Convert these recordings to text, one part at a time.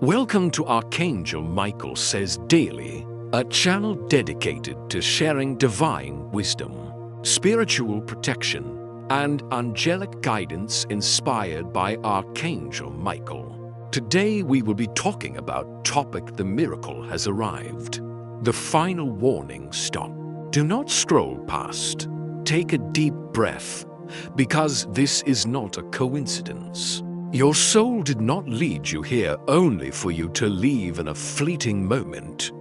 Welcome to Archangel Michael Says Daily, a channel dedicated to sharing divine wisdom, spiritual protection, and angelic guidance inspired by Archangel Michael. Today we will be talking about topic The miracle has arrived. The final warning: stop. Do not scroll past. Take a deep breath, because this is not a coincidence. Your soul did not lead you here only for you to leave in a fleeting moment.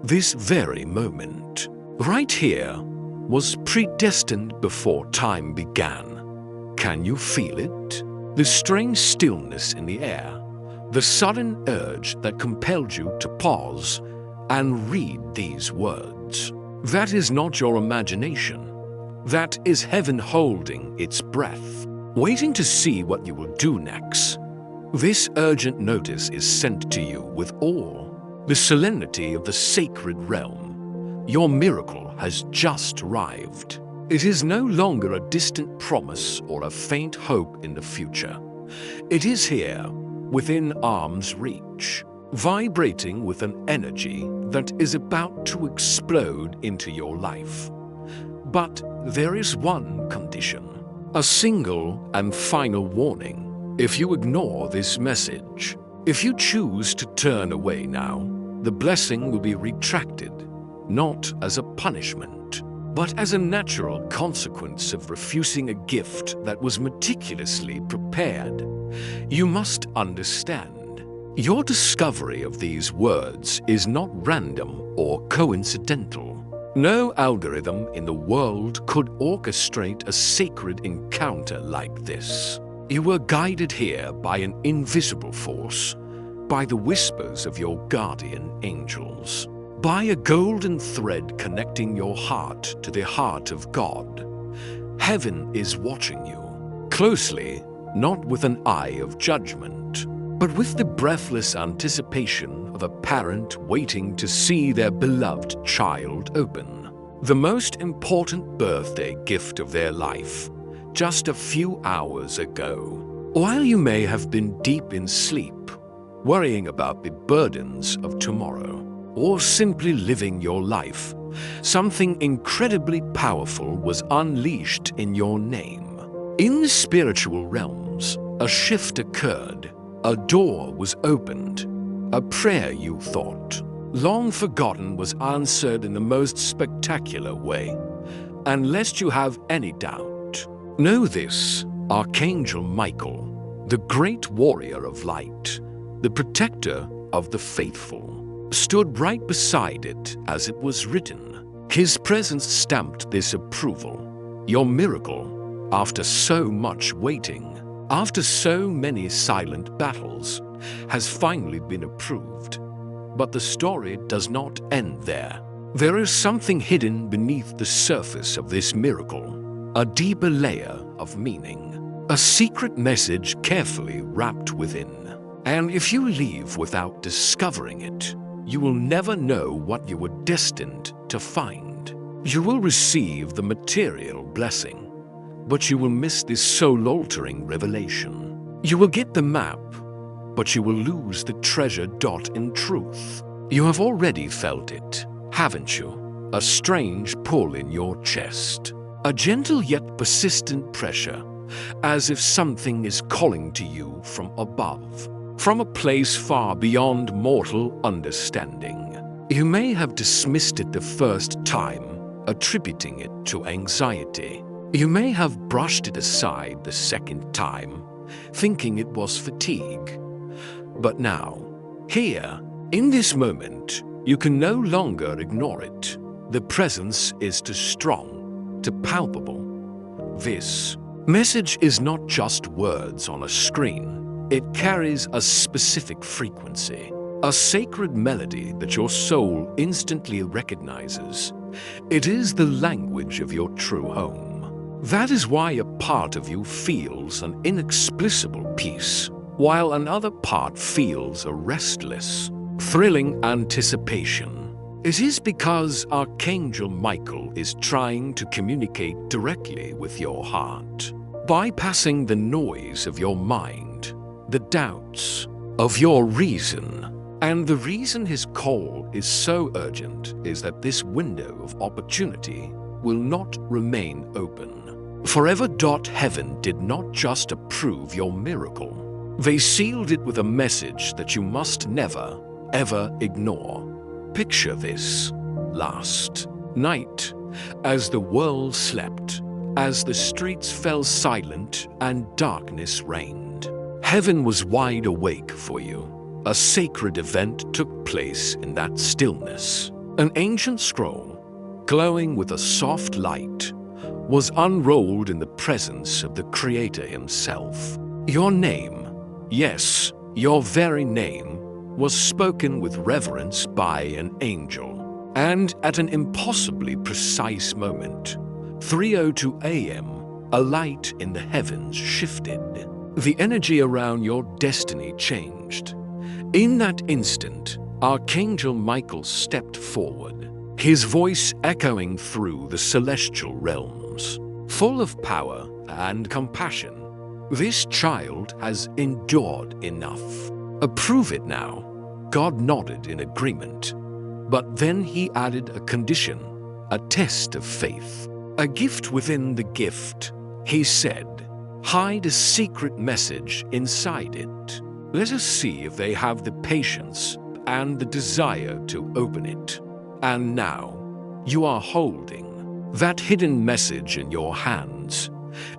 This very moment, right here, was predestined before time began. Can you feel it? The strange stillness in the air, the sudden urge that compelled you to pause and read these words. That is not your imagination. That is heaven holding its breath, waiting to see what you will do next. This urgent notice is sent to you with all the solemnity of the sacred realm. Your miracle has just arrived. It is no longer a distant promise or a faint hope in the future. It is here, within arm's reach, vibrating with an energy that is about to explode into your life. But there is one condition. A single and final warning. If you ignore this message, if you choose to turn away now, the blessing will be retracted, not as a punishment, but as a natural consequence of refusing a gift that was meticulously prepared. You must understand, your discovery of these words is not random or coincidental. No algorithm in the world could orchestrate a sacred encounter like this. You were guided here by an invisible force, by the whispers of your guardian angels, by a golden thread connecting your heart to the heart of God. Heaven is watching you, closely, not with an eye of judgment, but with the breathless anticipation of a parent waiting to see their beloved child open the most important birthday gift of their life, just a few hours ago. While you may have been deep in sleep, worrying about the burdens of tomorrow, or simply living your life, something incredibly powerful was unleashed in your name. In the spiritual realms, a shift occurred. A door was opened. A prayer you thought long forgotten was answered in the most spectacular way. And lest you have any doubt, know this: Archangel Michael, the great warrior of light, the protector of the faithful, stood right beside it as it was written. His presence stamped this approval. Your miracle, after so much waiting, after so many silent battles, has finally been approved. But the story does not end there. There is something hidden beneath the surface of this miracle, a deeper layer of meaning, a secret message carefully wrapped within. And if you leave without discovering it, you will never know what you were destined to find. You will receive the material blessing, but you will miss this soul-altering revelation. You will get the map, but you will lose the treasure dot in truth. You have already felt it, haven't you? A strange pull in your chest, a gentle yet persistent pressure, as if something is calling to you from above, from a place far beyond mortal understanding. You may have dismissed it the first time, attributing it to anxiety. You may have brushed it aside the second time, thinking it was fatigue. But now, here, in this moment, you can no longer ignore it. The presence is too strong, too palpable. This message is not just words on a screen. It carries a specific frequency, a sacred melody that your soul instantly recognizes. It is the language of your true home. That is why a part of you feels an inexplicable peace, while another part feels a restless, thrilling anticipation. It is because Archangel Michael is trying to communicate directly with your heart, bypassing the noise of your mind, the doubts, of your reason. And the reason his call is so urgent is that this window of opportunity will not remain open. Forever. Heaven did not just approve your miracle. They sealed it with a message that you must never, ever ignore. Picture this. Last night, as the world slept, as the streets fell silent and darkness reigned, heaven was wide awake for you. A sacred event took place in that stillness. An ancient scroll, glowing with a soft light, was unrolled in the presence of the Creator himself. Your name, yes, your very name, was spoken with reverence by an angel. And at an impossibly precise moment, 3:02 a.m., a light in the heavens shifted. The energy around your destiny changed. In that instant, Archangel Michael stepped forward, his voice echoing through the celestial realms. Full of power and compassion, this child has endured enough. Approve it now. God nodded in agreement, but then he added a condition, a test of faith, a gift within the gift. He said, hide a secret message inside it. Let us see if they have the patience and the desire to open it. And now, you are holding that hidden message in your hands.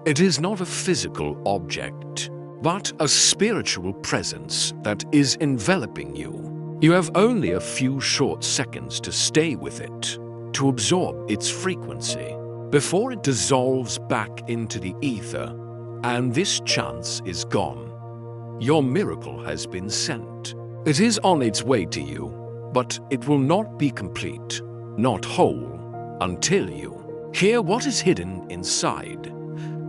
It is not a physical object, but a spiritual presence that is enveloping you. You have only a few short seconds to stay with it, to absorb its frequency, before it dissolves back into the ether, and this chance is gone. Your miracle has been sent. It is on its way to you, but it will not be complete, not whole, until you hear what is hidden inside.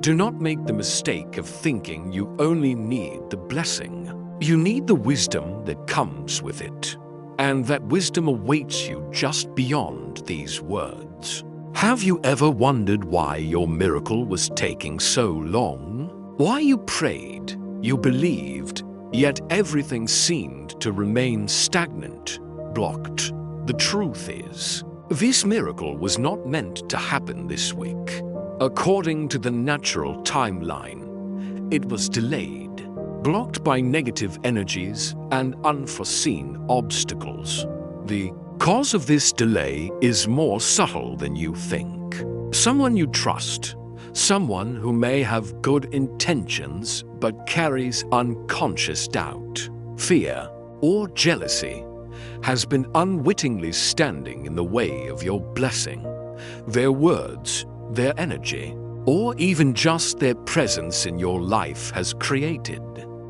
Do not make the mistake of thinking you only need the blessing. You need the wisdom that comes with it, and that wisdom awaits you just beyond these words. Have you ever wondered why your miracle was taking so long? Why you prayed? You believed, yet everything seemed to remain stagnant, blocked. The truth is, this miracle was not meant to happen this week. According to the natural timeline, it was delayed, blocked by negative energies and unforeseen obstacles. The cause of this delay is more subtle than you think. Someone you trust, someone who may have good intentions but carries unconscious doubt, fear, or jealousy, has been unwittingly standing in the way of your blessing. Their words, their energy, or even just their presence in your life has created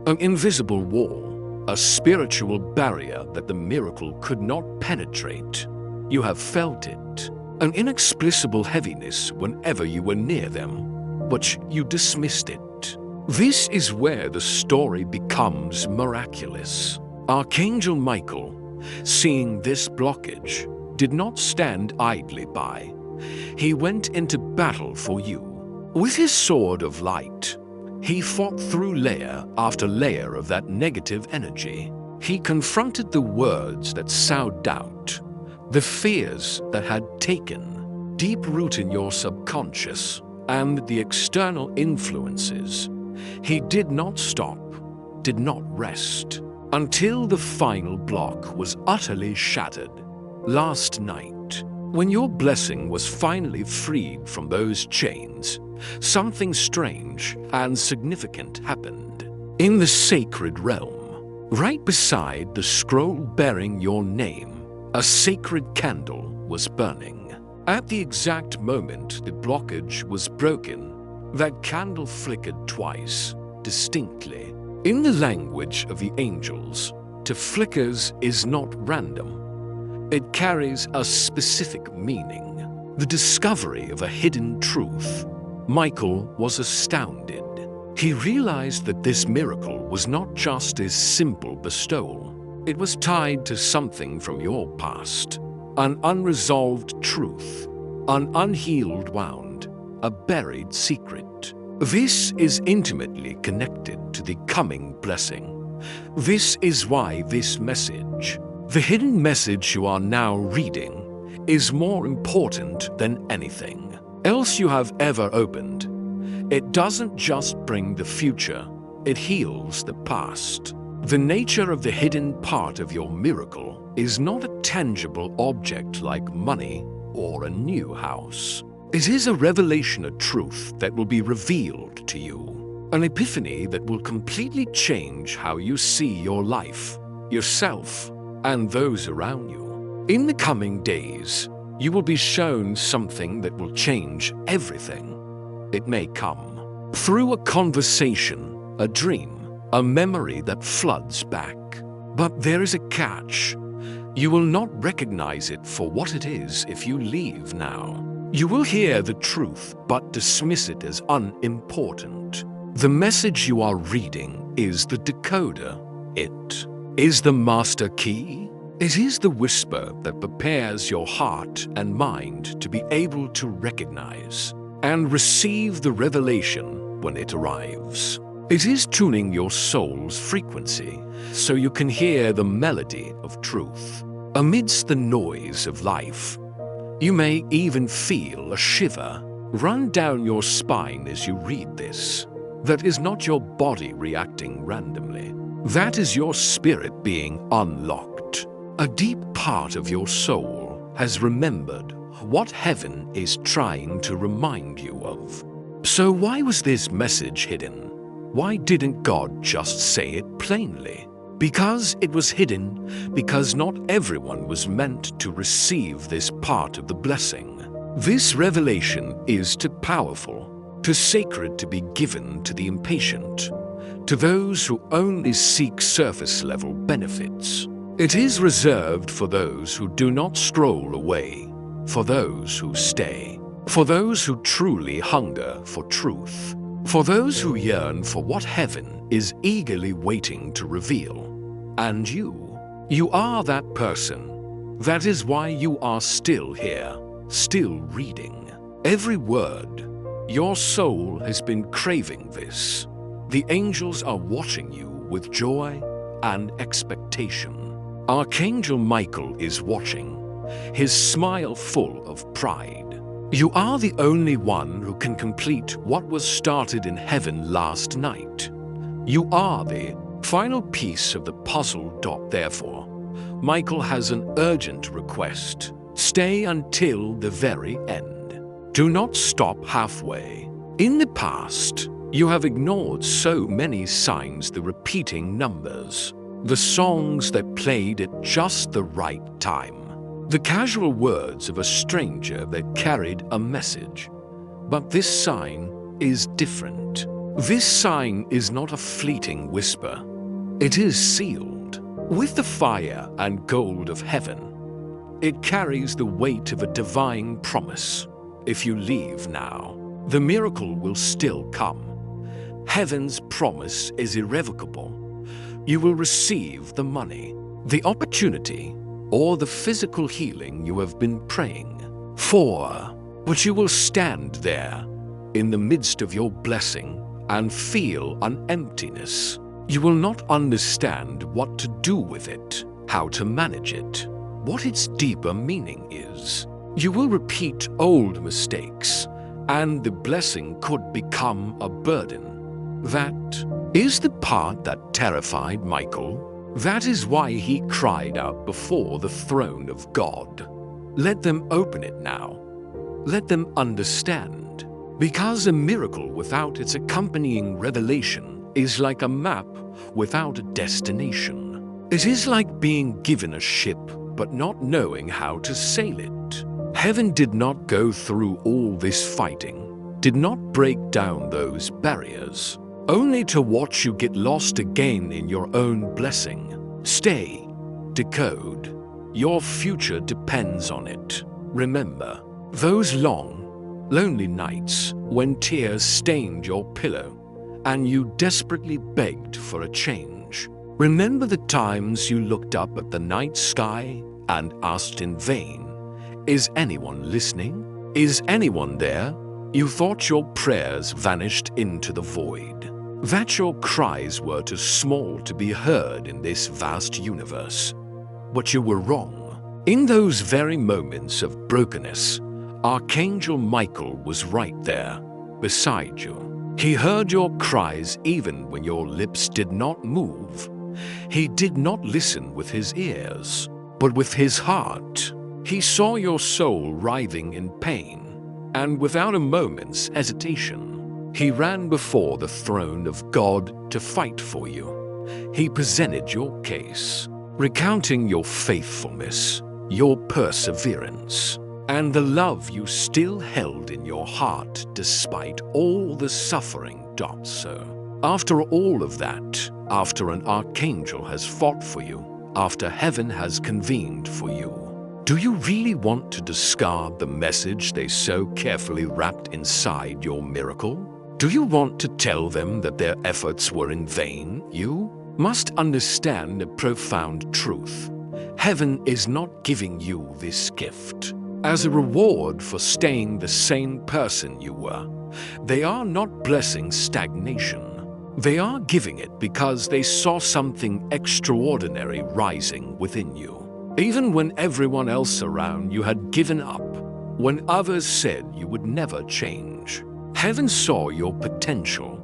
an invisible wall, a spiritual barrier that the miracle could not penetrate. You have felt it, an inexplicable heaviness whenever you were near them, but you dismissed it. This is where the story becomes miraculous. Archangel Michael, seeing this blockage, did not stand idly by. He went into battle for you. With his sword of light, he fought through layer after layer of that negative energy. He confronted the words that sowed doubt, the fears that had taken deep root in your subconscious, and the external influences. He did not stop, did not rest, until the final block was utterly shattered. Last night, when your blessing was finally freed from those chains, something strange and significant happened. In the sacred realm, right beside the scroll bearing your name, a sacred candle was burning. At the exact moment the blockage was broken, that candle flickered twice, distinctly. In the language of the angels, to flickers is not random. It carries a specific meaning, the discovery of a hidden truth. Michael was astounded. He realized that this miracle was not just a simple bestowal. It was tied to something from your past, an unresolved truth, an unhealed wound, a buried secret. This is intimately connected to the coming blessing. This is why this message, the hidden message you are now reading, is more important than anything else you have ever opened. It doesn't just bring the future, it heals the past. The nature of the hidden part of your miracle is not a tangible object like money or a new house. It is a revelation of truth that will be revealed to you, an epiphany that will completely change how you see your life, yourself, and those around you. In the coming days, you will be shown something that will change everything. It may come through a conversation, a dream, a memory that floods back. But there is a catch. You will not recognize it for what it is if you leave now. You will hear the truth but dismiss it as unimportant. The message you are reading is the decoder. It is the master key. It is the whisper that prepares your heart and mind to be able to recognize and receive the revelation when it arrives. It is tuning your soul's frequency so you can hear the melody of truth. Amidst the noise of life, you may even feel a shiver run down your spine as you read this. That is not your body reacting randomly. That is your spirit being unlocked. A deep part of your soul has remembered what heaven is trying to remind you of. So why was this message hidden? Why didn't God just say it plainly? Because it was hidden, because not everyone was meant to receive this part of the blessing. This revelation is too powerful, too sacred to be given to the impatient, to those who only seek surface-level benefits. It is reserved for those who do not stroll away, for those who stay, for those who truly hunger for truth, for those who yearn for what heaven is eagerly waiting to reveal. And you are that person. That is why you are still here, still reading. Every word. Your soul has been craving this. The angels are watching you with joy and expectation. Archangel Michael is watching, his smile full of pride. You are the only one who can complete what was started in heaven last night. You are the final piece of the puzzle. Therefore, Michael has an urgent request. Stay until the very end. Do not stop halfway. In the past, you have ignored so many signs, the repeating numbers, the songs that played at just the right time, the casual words of a stranger that carried a message. But this sign is different. This sign is not a fleeting whisper. It is sealed with the fire and gold of heaven. It carries the weight of a divine promise. If you leave now, the miracle will still come. Heaven's promise is irrevocable. You will receive the money, the opportunity, or the physical healing you have been praying for. But you will stand there in the midst of your blessing and feel an emptiness. You will not understand what to do with it, how to manage it, what its deeper meaning is. You will repeat old mistakes, and the blessing could become a burden. That is the part that terrified Michael. That is why he cried out before the throne of God. Let them open it now. Let them understand. Because a miracle without its accompanying revelation is like a map without a destination. It is like being given a ship but not knowing how to sail it. Heaven did not go through all this fighting, did not break down those barriers, only to watch you get lost again in your own blessing. Stay, decode. Your future depends on it. Remember, those long, lonely nights when tears stained your pillow and you desperately begged for a change. Remember the times you looked up at the night sky and asked in vain, "Is anyone listening? Is anyone there?" You thought your prayers vanished into the void. that your cries were too small to be heard in this vast universe. But you were wrong. In those very moments of brokenness, Archangel Michael was right there, beside you. He heard your cries even when your lips did not move. He did not listen with his ears, but with his heart. He saw your soul writhing in pain, and without a moment's hesitation, he ran before the throne of God to fight for you. He presented your case, recounting your faithfulness, your perseverance, and the love you still held in your heart despite all the suffering. So, after all of that, after an archangel has fought for you, after heaven has convened for you, do you really want to discard the message they so carefully wrapped inside your miracle? Do you want to tell them that their efforts were in vain? You must understand a profound truth. Heaven is not giving you this gift as a reward for staying the same person you were. They are not blessing stagnation. They are giving it because they saw something extraordinary rising within you. Even when everyone else around you had given up, when others said you would never change, heaven saw your potential.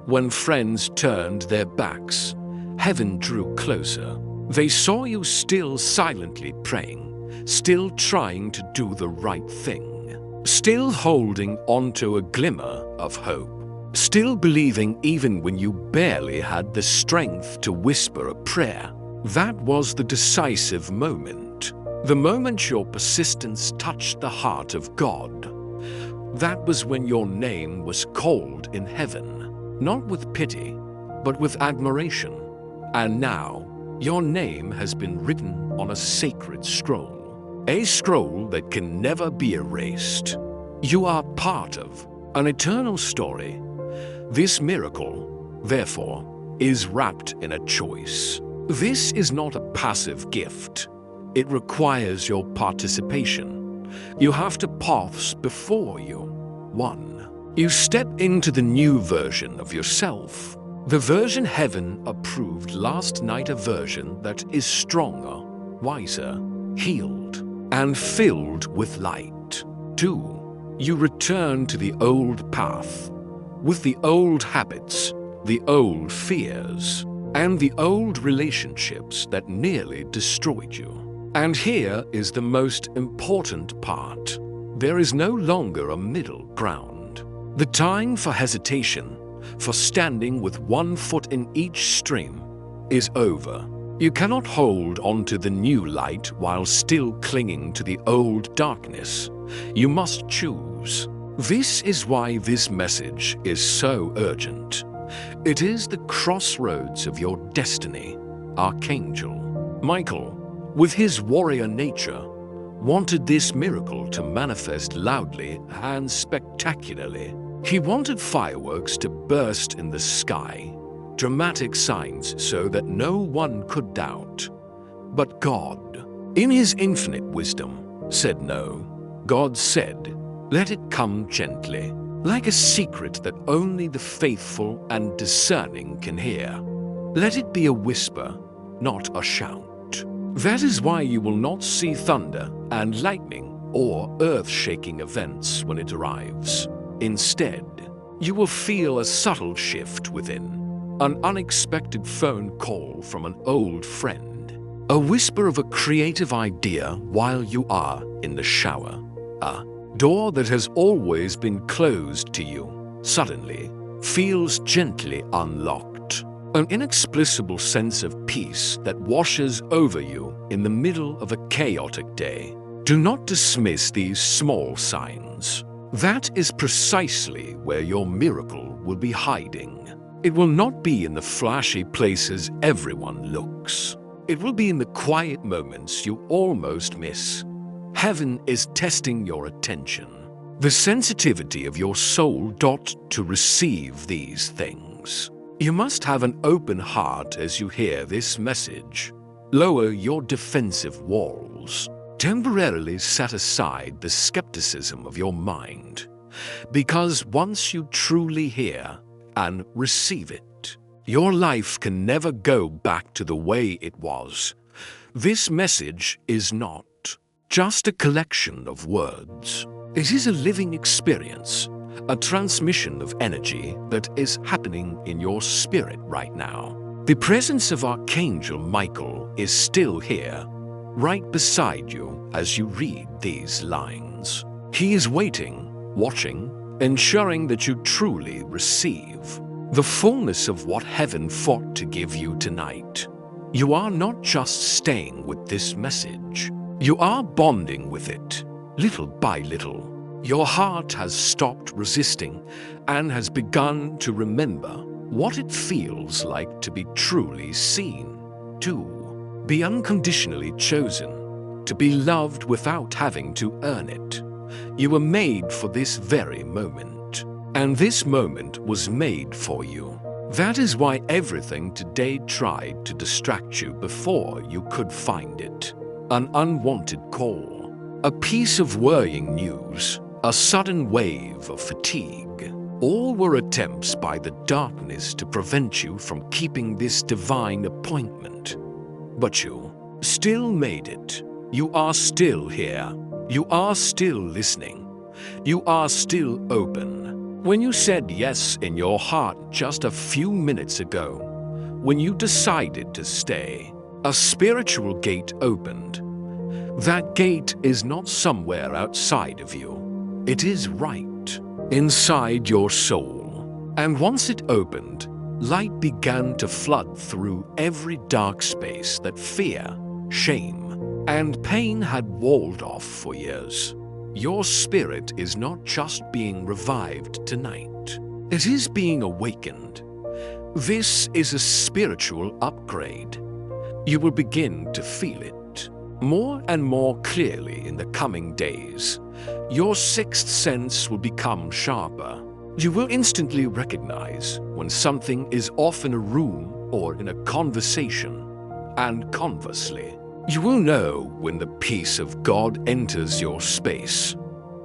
When friends turned their backs, heaven drew closer. They saw you still silently praying, still trying to do the right thing, still holding onto a glimmer of hope, still believing even when you barely had the strength to whisper a prayer. That was the decisive moment, the moment your persistence touched the heart of God. That was when your name was called in heaven, not with pity, but with admiration. And now, your name has been written on a sacred scroll, a scroll that can never be erased. You are part of an eternal story. This miracle, therefore, is wrapped in a choice. This is not a passive gift. It requires your participation. You have two paths before you. 1. You step into the new version of yourself. The version heaven approved last night, a version that is stronger, wiser, healed, and filled with light. 2. You return to the old path, with the old habits, the old fears, and the old relationships that nearly destroyed you. And here is the most important part. There is no longer a middle ground. The time for hesitation, for standing with one foot in each stream, is over. You cannot hold on to the new light while still clinging to the old darkness. You must choose. This is why this message is so urgent. It is the crossroads of your destiny. Archangel Michael, with his warrior nature, wanted this miracle to manifest loudly and spectacularly. He wanted fireworks to burst in the sky, dramatic signs so that no one could doubt. But God, in his infinite wisdom, said no. God said, let it come gently, like a secret that only the faithful and discerning can hear. Let it be a whisper, not a shout. That is why you will not see thunder and lightning or earth-shaking events when it arrives. Instead, you will feel a subtle shift within, an unexpected phone call from an old friend, a whisper of a creative idea while you are in the shower, a door that has always been closed to you suddenly feels gently unlocked, an inexplicable sense of peace that washes over you in the middle of a chaotic day. Do not dismiss these small signs. That is precisely where your miracle will be hiding. It will not be in the flashy places everyone looks. It will be in the quiet moments you almost miss. Heaven is testing your attention, the sensitivity of your soul to receive these things. You must have an open heart as you hear this message. Lower your defensive walls. Temporarily set aside the skepticism of your mind, because once you truly hear and receive it, Your life can never go back to the way it was. This message is not just a collection of words. It is a living experience, a transmission of energy that is happening in your spirit right now. The presence of Archangel Michael is still here, right beside you as you read these lines. He is waiting, watching, ensuring that you truly receive the fullness of what heaven fought to give you tonight. You are not just staying with this message. You are bonding with it, little by little. Your heart has stopped resisting and has begun to remember what it feels like to be truly seen, to be unconditionally chosen, to be loved without having to earn it. You were made for this very moment, and this moment was made for you. That is why everything today tried to distract you before you could find it. An unwanted call, a piece of worrying news, a sudden wave of fatigue. All were attempts by the darkness to prevent you from keeping this divine appointment. But you still made it. You are still here. You are still listening. You are still open. When you said yes in your heart just a few minutes ago, when you decided to stay, a spiritual gate opened. That gate is not somewhere outside of you. It is right inside your soul. And once it opened, light began to flood through every dark space that fear, shame, and pain had walled off for years. Your spirit is not just being revived tonight. It is being awakened. This is a spiritual upgrade. You will begin to feel it more and more clearly in the coming days. Your sixth sense will become sharper. You will instantly recognize when something is off in a room or in a conversation, and conversely, you will know when the peace of God enters your space.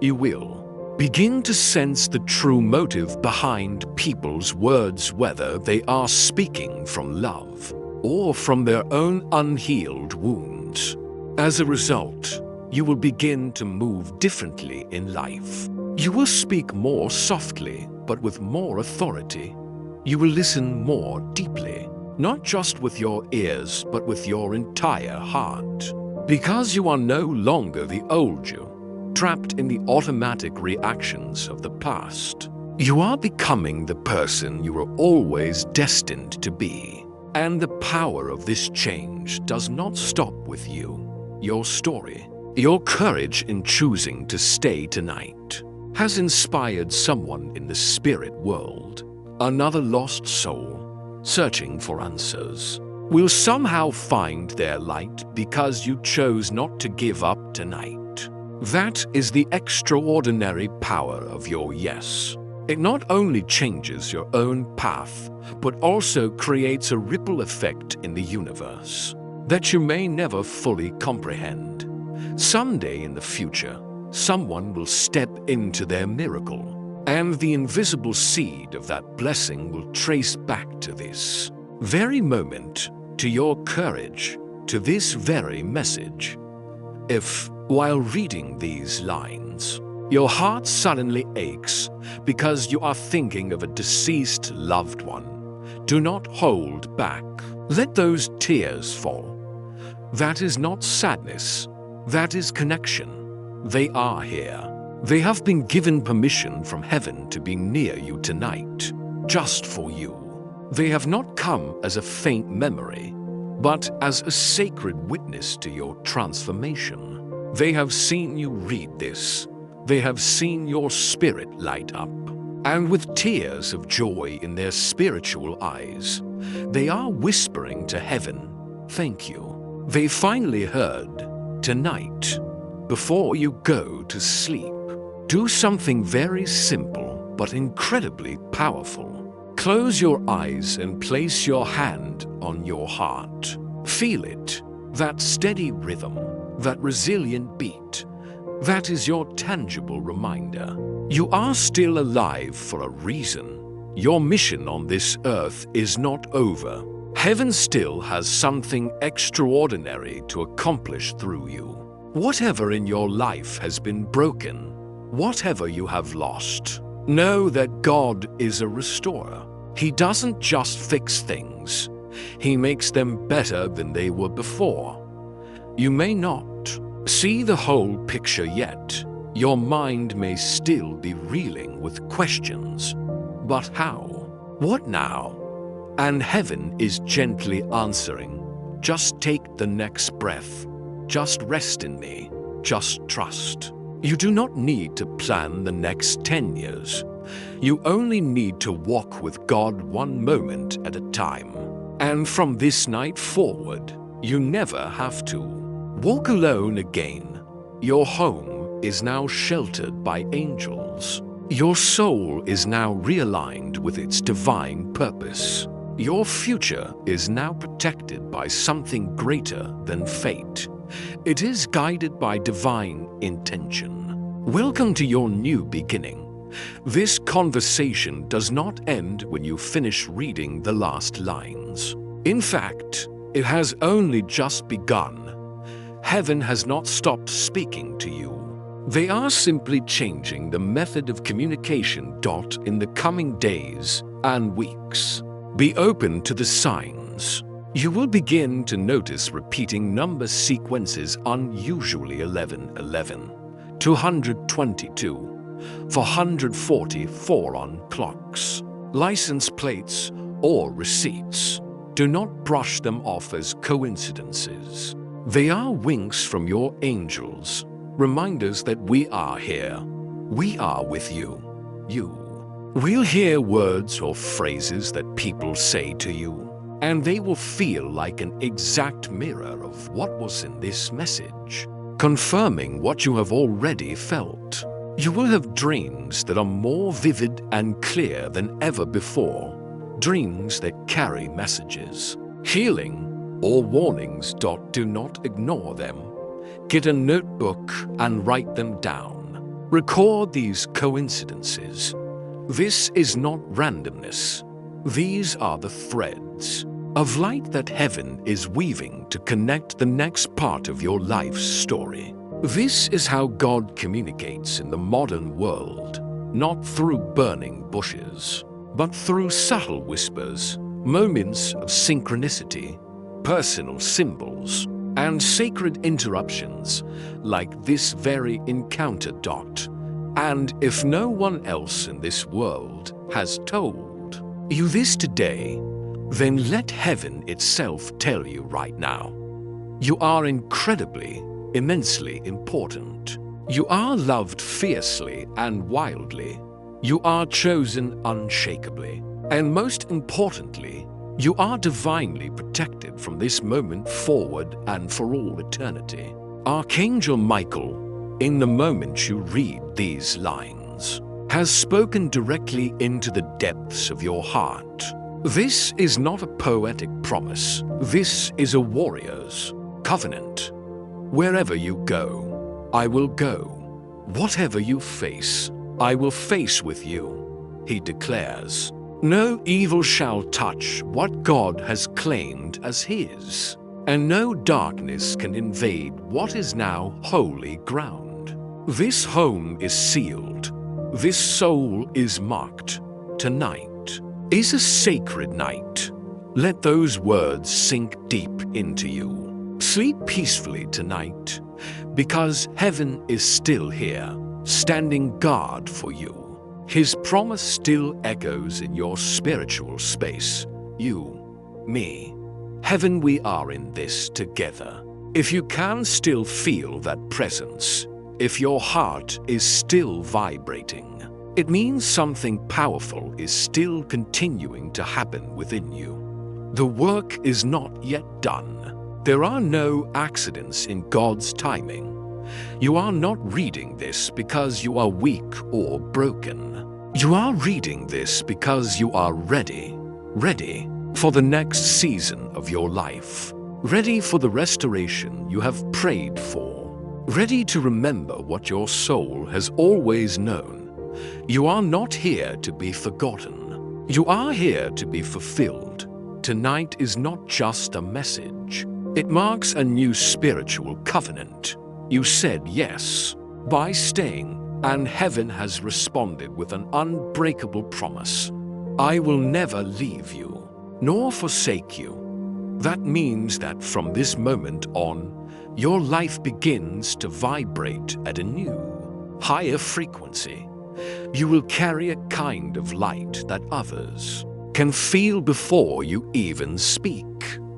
You will begin to sense the true motive behind people's words, whether they are speaking from love or from their own unhealed wounds. As a result, you will begin to move differently in life. You will speak more softly, but with more authority. You will listen more deeply, not just with your ears, but with your entire heart. Because you are no longer the old you, trapped in the automatic reactions of the past. You are becoming the person you were always destined to be. And the power of this change does not stop with you. Your story, your courage in choosing to stay tonight, has inspired someone in the spirit world. Another lost soul, searching for answers, will somehow find their light because you chose not to give up tonight. That is the extraordinary power of your yes. It not only changes your own path, but also creates a ripple effect in the universe that you may never fully comprehend. Someday in the future, someone will step into their miracle, and the invisible seed of that blessing will trace back to this very moment, to your courage, to this very message. If, while reading these lines, your heart suddenly aches because you are thinking of a deceased loved one, do not hold back. Let those tears fall. That is not sadness. That is connection. They are here. They have been given permission from heaven to be near you tonight, just for you. They have not come as a faint memory, but as a sacred witness to your transformation. They have seen you read this. They have seen your spirit light up, and with tears of joy in their spiritual eyes, they are whispering to heaven, "Thank you." They finally heard. Tonight, before you go to sleep, do something very simple but incredibly powerful. Close your eyes and place your hand on your heart. Feel it, that steady rhythm, that resilient beat. That is your tangible reminder. You are still alive for a reason. your mission on this earth is not over. Heaven still has something extraordinary to accomplish through you. Whatever in your life has been broken, whatever you have lost, know that God is a restorer. He doesn't just fix things, He makes them better than they were before. You may not see the whole picture yet. Your mind may still be reeling with questions. But how? What now? And heaven is gently answering. Just take the next breath. Just rest in me. Just trust. You do not need to plan the next 10 years. You only need to walk with God one moment at a time. And from this night forward, you never have to walk alone again. Your home is now sheltered by angels. Your soul is now realigned with its divine purpose. Your future is now protected by something greater than fate. It is guided by divine intention. Welcome to your new beginning. This conversation does not end when you finish reading the last lines. In fact, it has only just begun. Heaven has not stopped speaking to you. They are simply changing the method of communication. In the coming days and weeks, be open to the signs. You will begin to notice repeating number sequences, unusually 1111, 222, 444 on clocks, license plates, or receipts. Do not brush them off as coincidences. They are winks from your angels, reminders that we are here. We are with you. We'll hear words or phrases that people say to you, and they will feel like an exact mirror of what was in this message, confirming what you have already felt. You will have dreams that are more vivid and clear than ever before, dreams that carry messages, healing, or warnings. Do not ignore them. Get a notebook and write them down. Record these coincidences. This is not randomness. These are the threads of light that heaven is weaving to connect the next part of your life's story. This is how God communicates in the modern world, not through burning bushes, but through subtle whispers, moments of synchronicity, personal symbols, and sacred interruptions like this very encounter. And if no one else in this world has told you this today, then let heaven itself tell you right now. You are incredibly, immensely important. You are loved fiercely and wildly. You are chosen unshakably. And most importantly, you are divinely protected from this moment forward and for all eternity. Archangel Michael, in the moment you read these lines, has spoken directly into the depths of your heart. This is not a poetic promise. This is a warrior's covenant. Wherever you go, I will go. Whatever you face, I will face with you, he declares. No evil shall touch what God has claimed as his, and no darkness can invade what is now holy ground. This home is sealed. This soul is marked. Tonight is a sacred night. Let those words sink deep into you. Sleep peacefully tonight, because heaven is still here, standing guard for you. His promise still echoes in your spiritual space. You, me, heaven, we are in this together. If you can still feel that presence, if your heart is still vibrating, it means something powerful is still continuing to happen within you. The work is not yet done. There are no accidents in God's timing. You are not reading this because you are weak or broken. You are reading this because you are ready for the next season of your life. Ready for the restoration you have prayed for. Ready to remember what your soul has always known. You are not here to be forgotten. You are here to be fulfilled. Tonight is not just a message. It marks a new spiritual covenant. You said yes by staying, and heaven has responded with an unbreakable promise. I will never leave you, nor forsake you. That means that from this moment on, your life begins to vibrate at a new, higher frequency. You will carry a kind of light that others can feel before you even speak.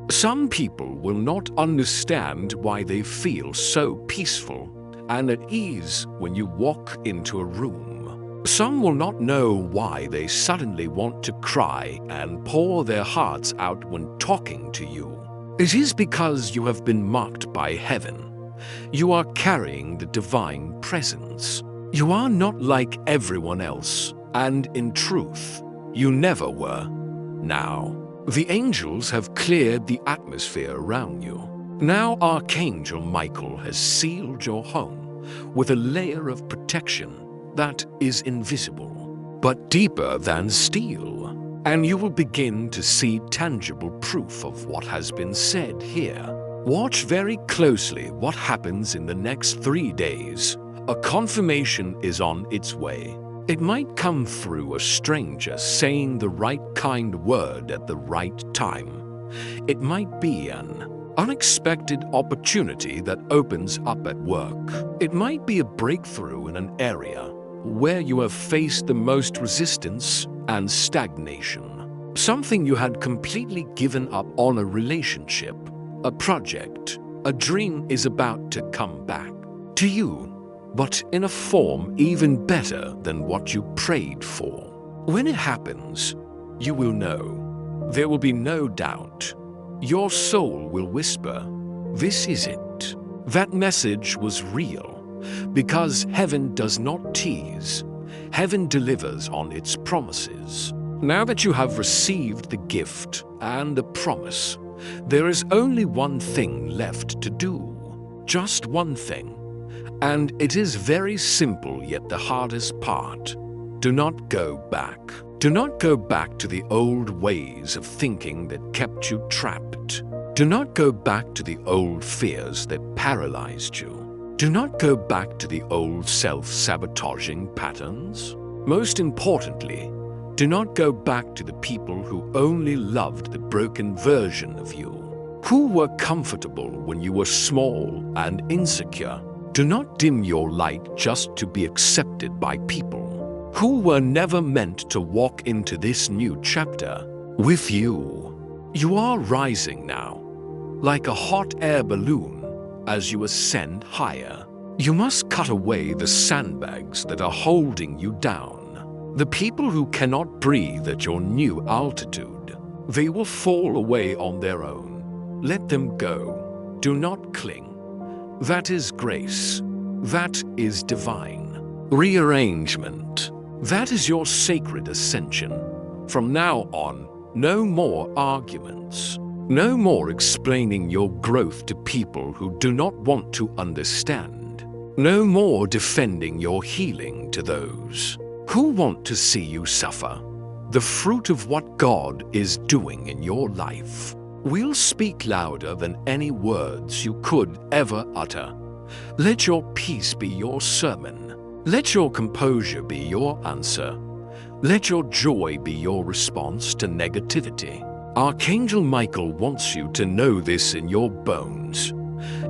Some people will not understand why they feel so peaceful and at ease when you walk into a room. Some will not know why they suddenly want to cry and pour their hearts out when talking to you. It is because you have been marked by heaven. You are carrying the divine presence. You are not like everyone else, and in truth, you never were. Now, the angels have cleared the atmosphere around you. Now Archangel Michael has sealed your home with a layer of protection that is invisible, but deeper than steel. And you will begin to see tangible proof of what has been said here. Watch very closely what happens in the next 3 days. A confirmation is on its way. It might come through a stranger saying the right kind word at the right time. It might be an unexpected opportunity that opens up at work. It might be a breakthrough in an area where you have faced the most resistance and stagnation. Something you had completely given up on, a relationship, a project, a dream is about to come back to you, but in a form even better than what you prayed for. When it happens, you will know. There will be no doubt. Your soul will whisper, "This is it." That message was real, because heaven does not tease. Heaven delivers on its promises. Now that you have received the gift and the promise, there is only one thing left to do. Just one thing. And it is very simple, yet the hardest part. Do not go back. Do not go back to the old ways of thinking that kept you trapped. Do not go back to the old fears that paralyzed you. Do not go back to the old self-sabotaging patterns. Most importantly, do not go back to the people who only loved the broken version of you, who were comfortable when you were small and insecure. Do not dim your light just to be accepted by people who were never meant to walk into this new chapter with you. You are rising now, like a hot air balloon as you ascend higher. You must cut away the sandbags that are holding you down. The people who cannot breathe at your new altitude, they will fall away on their own. Let them go. Do not cling. That is grace. That is divine rearrangement. That is your sacred ascension. From now on, no more arguments. No more explaining your growth to people who do not want to understand. No more defending your healing to those who want to see you suffer. The fruit of what God is doing in your life will speak louder than any words you could ever utter. Let your peace be your sermon. Let your composure be your answer. Let your joy be your response to negativity. Archangel Michael wants you to know this in your bones.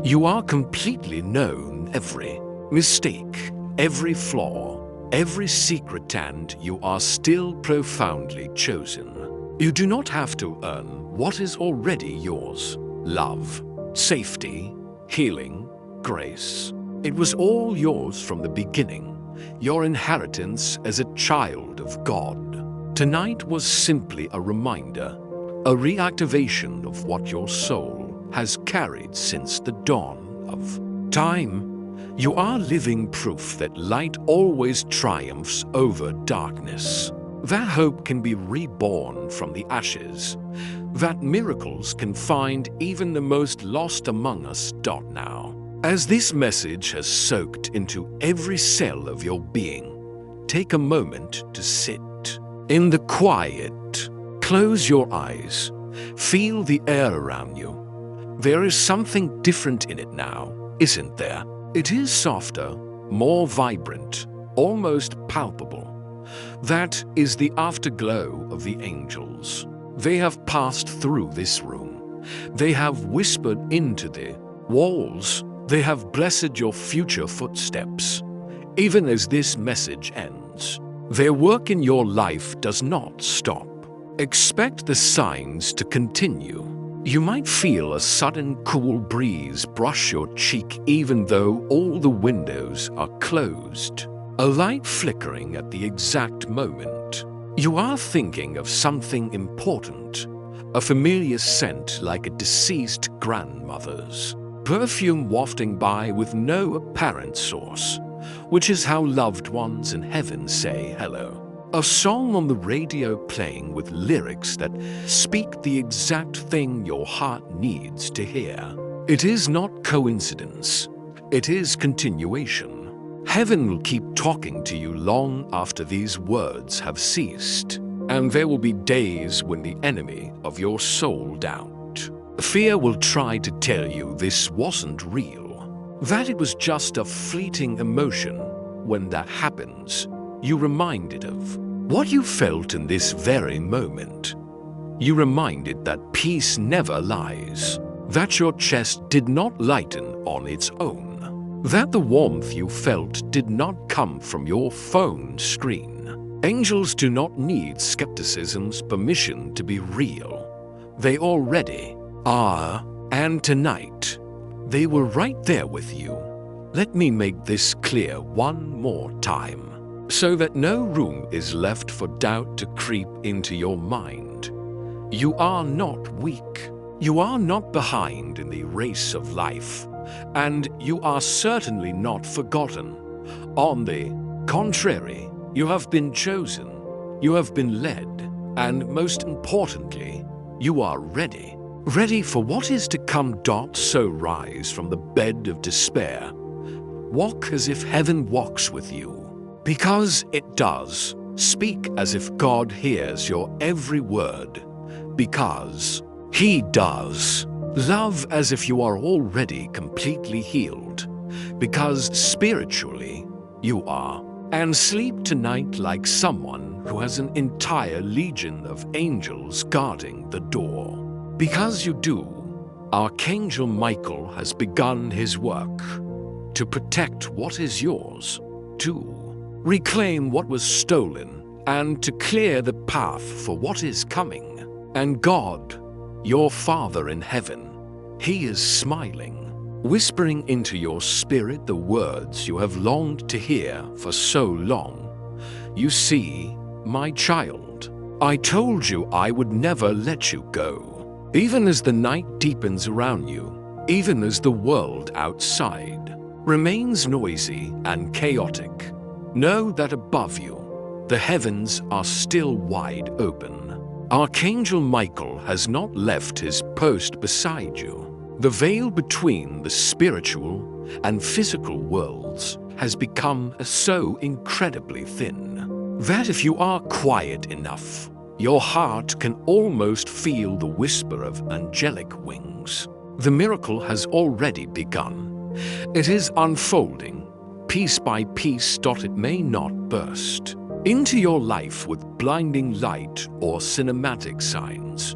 You are completely known. Every mistake, every flaw, every secret, and you are still profoundly chosen. You do not have to earn what is already yours. Love, safety, healing, grace. It was all yours from the beginning, your inheritance as a child of God. Tonight was simply a reminder, a reactivation of what your soul has carried since the dawn of time. You are living proof that light always triumphs over darkness. That hope can be reborn from the ashes. That miracles can find even the most lost among us. Now, as this message has soaked into every cell of your being, take a moment to sit. In the quiet, close your eyes. Feel the air around you. There is something different in it now, isn't there? It is softer, more vibrant, almost palpable. That is the afterglow of the angels. They have passed through this room. They have whispered into the walls. They have blessed your future footsteps. Even as this message ends, their work in your life does not stop. Expect the signs to continue. You might feel a sudden cool breeze brush your cheek even though all the windows are closed. A light flickering at the exact moment. You are thinking of something important. A familiar scent like a deceased grandmother's. Perfume wafting by with no apparent source, which is how loved ones in heaven say hello. A song on the radio playing with lyrics that speak the exact thing your heart needs to hear. It is not coincidence. It is continuation. Heaven will keep talking to you long after these words have ceased. And there will be days when the enemy of your soul doubt. Fear will try to tell you this wasn't real, that it was just a fleeting emotion. When that happens, you're reminded of what you felt in this very moment. You're reminded that peace never lies, that your chest did not lighten on its own, that the warmth you felt did not come from your phone screen. Angels do not need skepticism's permission to be real. They already are, and tonight, they were right there with you. Let me make this clear one more time, so that no room is left for doubt to creep into your mind. You are not weak. You are not behind in the race of life, and you are certainly not forgotten. On the contrary, you have been chosen, you have been led, and most importantly, you are ready. Ready for what is to come. So rise from the bed of despair. Walk as if heaven walks with you, because it does. Speak as if God hears your every word, because He does. Love as if you are already completely healed, because spiritually you are. And sleep tonight like someone who has an entire legion of angels guarding the door. Because you do, Archangel Michael has begun his work to protect what is yours, to reclaim what was stolen, and to clear the path for what is coming. And God, your Father in heaven, He is smiling, whispering into your spirit the words you have longed to hear for so long. You see, my child, I told you I would never let you go. Even as the night deepens around you, even as the world outside remains noisy and chaotic, know that above you, the heavens are still wide open. Archangel Michael has not left his post beside you. The veil between the spiritual and physical worlds has become so incredibly thin that if you are quiet enough, your heart can almost feel the whisper of angelic wings. The miracle has already begun. It is unfolding, piece by piece. It may not burst into your life with blinding light or cinematic signs,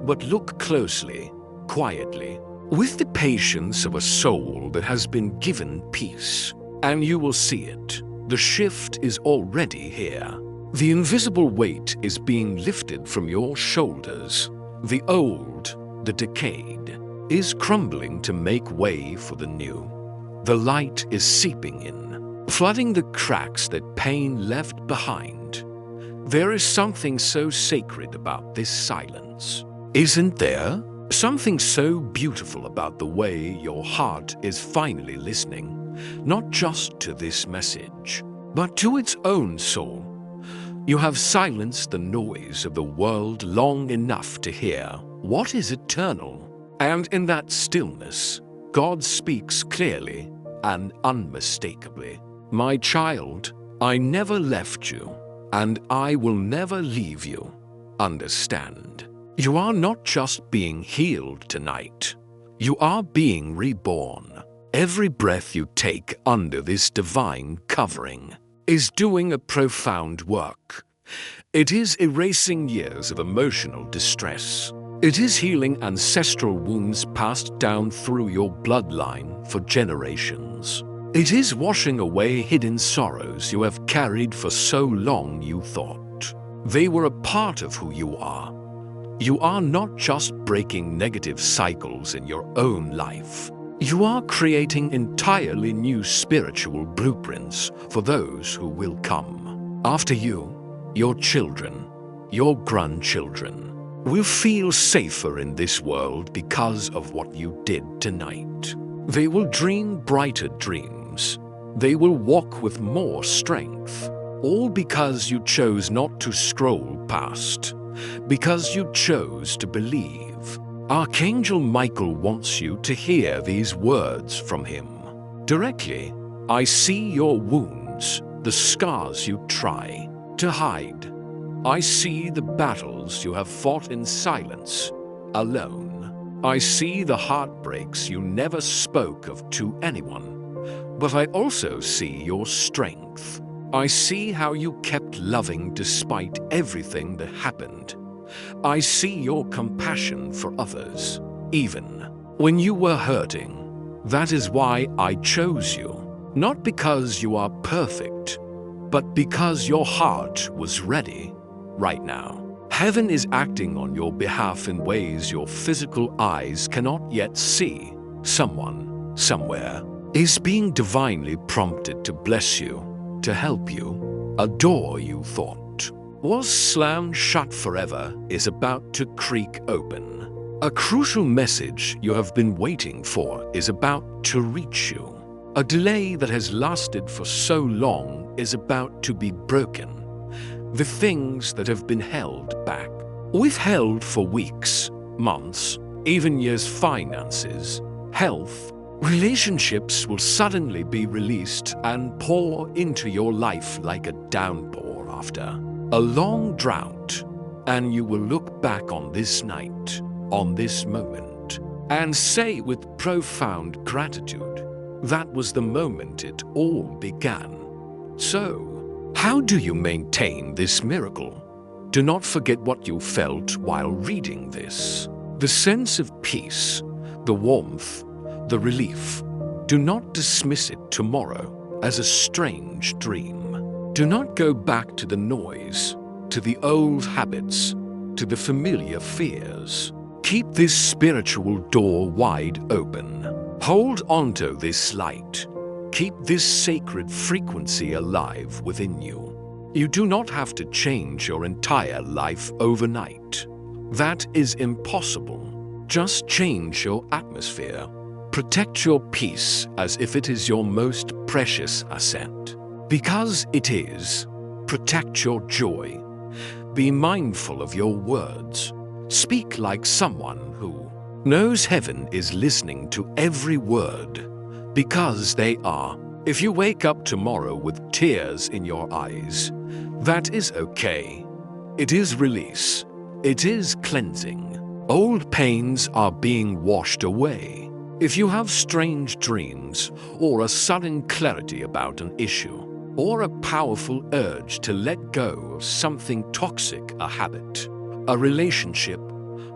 but look closely, quietly, with the patience of a soul that has been given peace, and you will see it. The shift is already here. The invisible weight is being lifted from your shoulders. The old, the decayed, is crumbling to make way for the new. The light is seeping in, flooding the cracks that pain left behind. There is something so sacred about this silence, isn't there? Something so beautiful about the way your heart is finally listening, not just to this message, but to its own soul. You have silenced the noise of the world long enough to hear what is eternal, and in that stillness, God speaks clearly and unmistakably. My child, I never left you. and I will never leave you. Understand? You are not just being healed tonight. You are being reborn. Every breath you take under this divine covering is doing a profound work. It is erasing years of emotional distress. It is healing ancestral wounds passed down through your bloodline for generations. It is washing away hidden sorrows you have carried for so long you thought they were a part of who you are. You are not just breaking negative cycles in your own life. You are creating entirely new spiritual blueprints for those who will come after you. Your children, your grandchildren, will feel safer in this world because of what you did tonight. They will dream brighter dreams. They will walk with more strength, all because you chose not to scroll past, because you chose to believe. Archangel Michael wants you to hear these words from him. Directly, I see your wounds, the scars you try to hide. I see the battles you have fought in silence, alone. I see the heartbreaks you never spoke of to anyone. But I also see your strength. I see how you kept loving despite everything that happened. I see your compassion for others, even when you were hurting. That is why I chose you. Not because you are perfect, but because your heart was ready right now. Heaven is acting on your behalf in ways your physical eyes cannot yet see. Someone, somewhere, is being divinely prompted to bless you, to help you. A door you thought was slammed shut forever is about to creak open. A crucial message you have been waiting for is about to reach you. A delay that has lasted for so long is about to be broken. The things that have been held back, withheld for weeks, months, even years, finances, health, relationships will suddenly be released and pour into your life like a downpour after a long drought. And you will look back on this night, on this moment, and say with profound gratitude, that was the moment it all began. So, how do you maintain this miracle? Do not forget what you felt while reading this. The sense of peace, the warmth, the relief. Do not dismiss it tomorrow as a strange dream. Do not go back to the noise, to the old habits, to the familiar fears. Keep this spiritual door wide open. Hold onto this light. Keep this sacred frequency alive within you. You do not have to change your entire life overnight. That is impossible. Just change your atmosphere. Protect your peace as if it is your most precious asset. Because it is. Protect your joy. Be mindful of your words. Speak like someone who knows heaven is listening to every word, because they are. If you wake up tomorrow with tears in your eyes, that is okay. It is release. It is cleansing. Old pains are being washed away. If you have strange dreams or a sudden clarity about an issue, or a powerful urge to let go of something toxic, a habit, a relationship,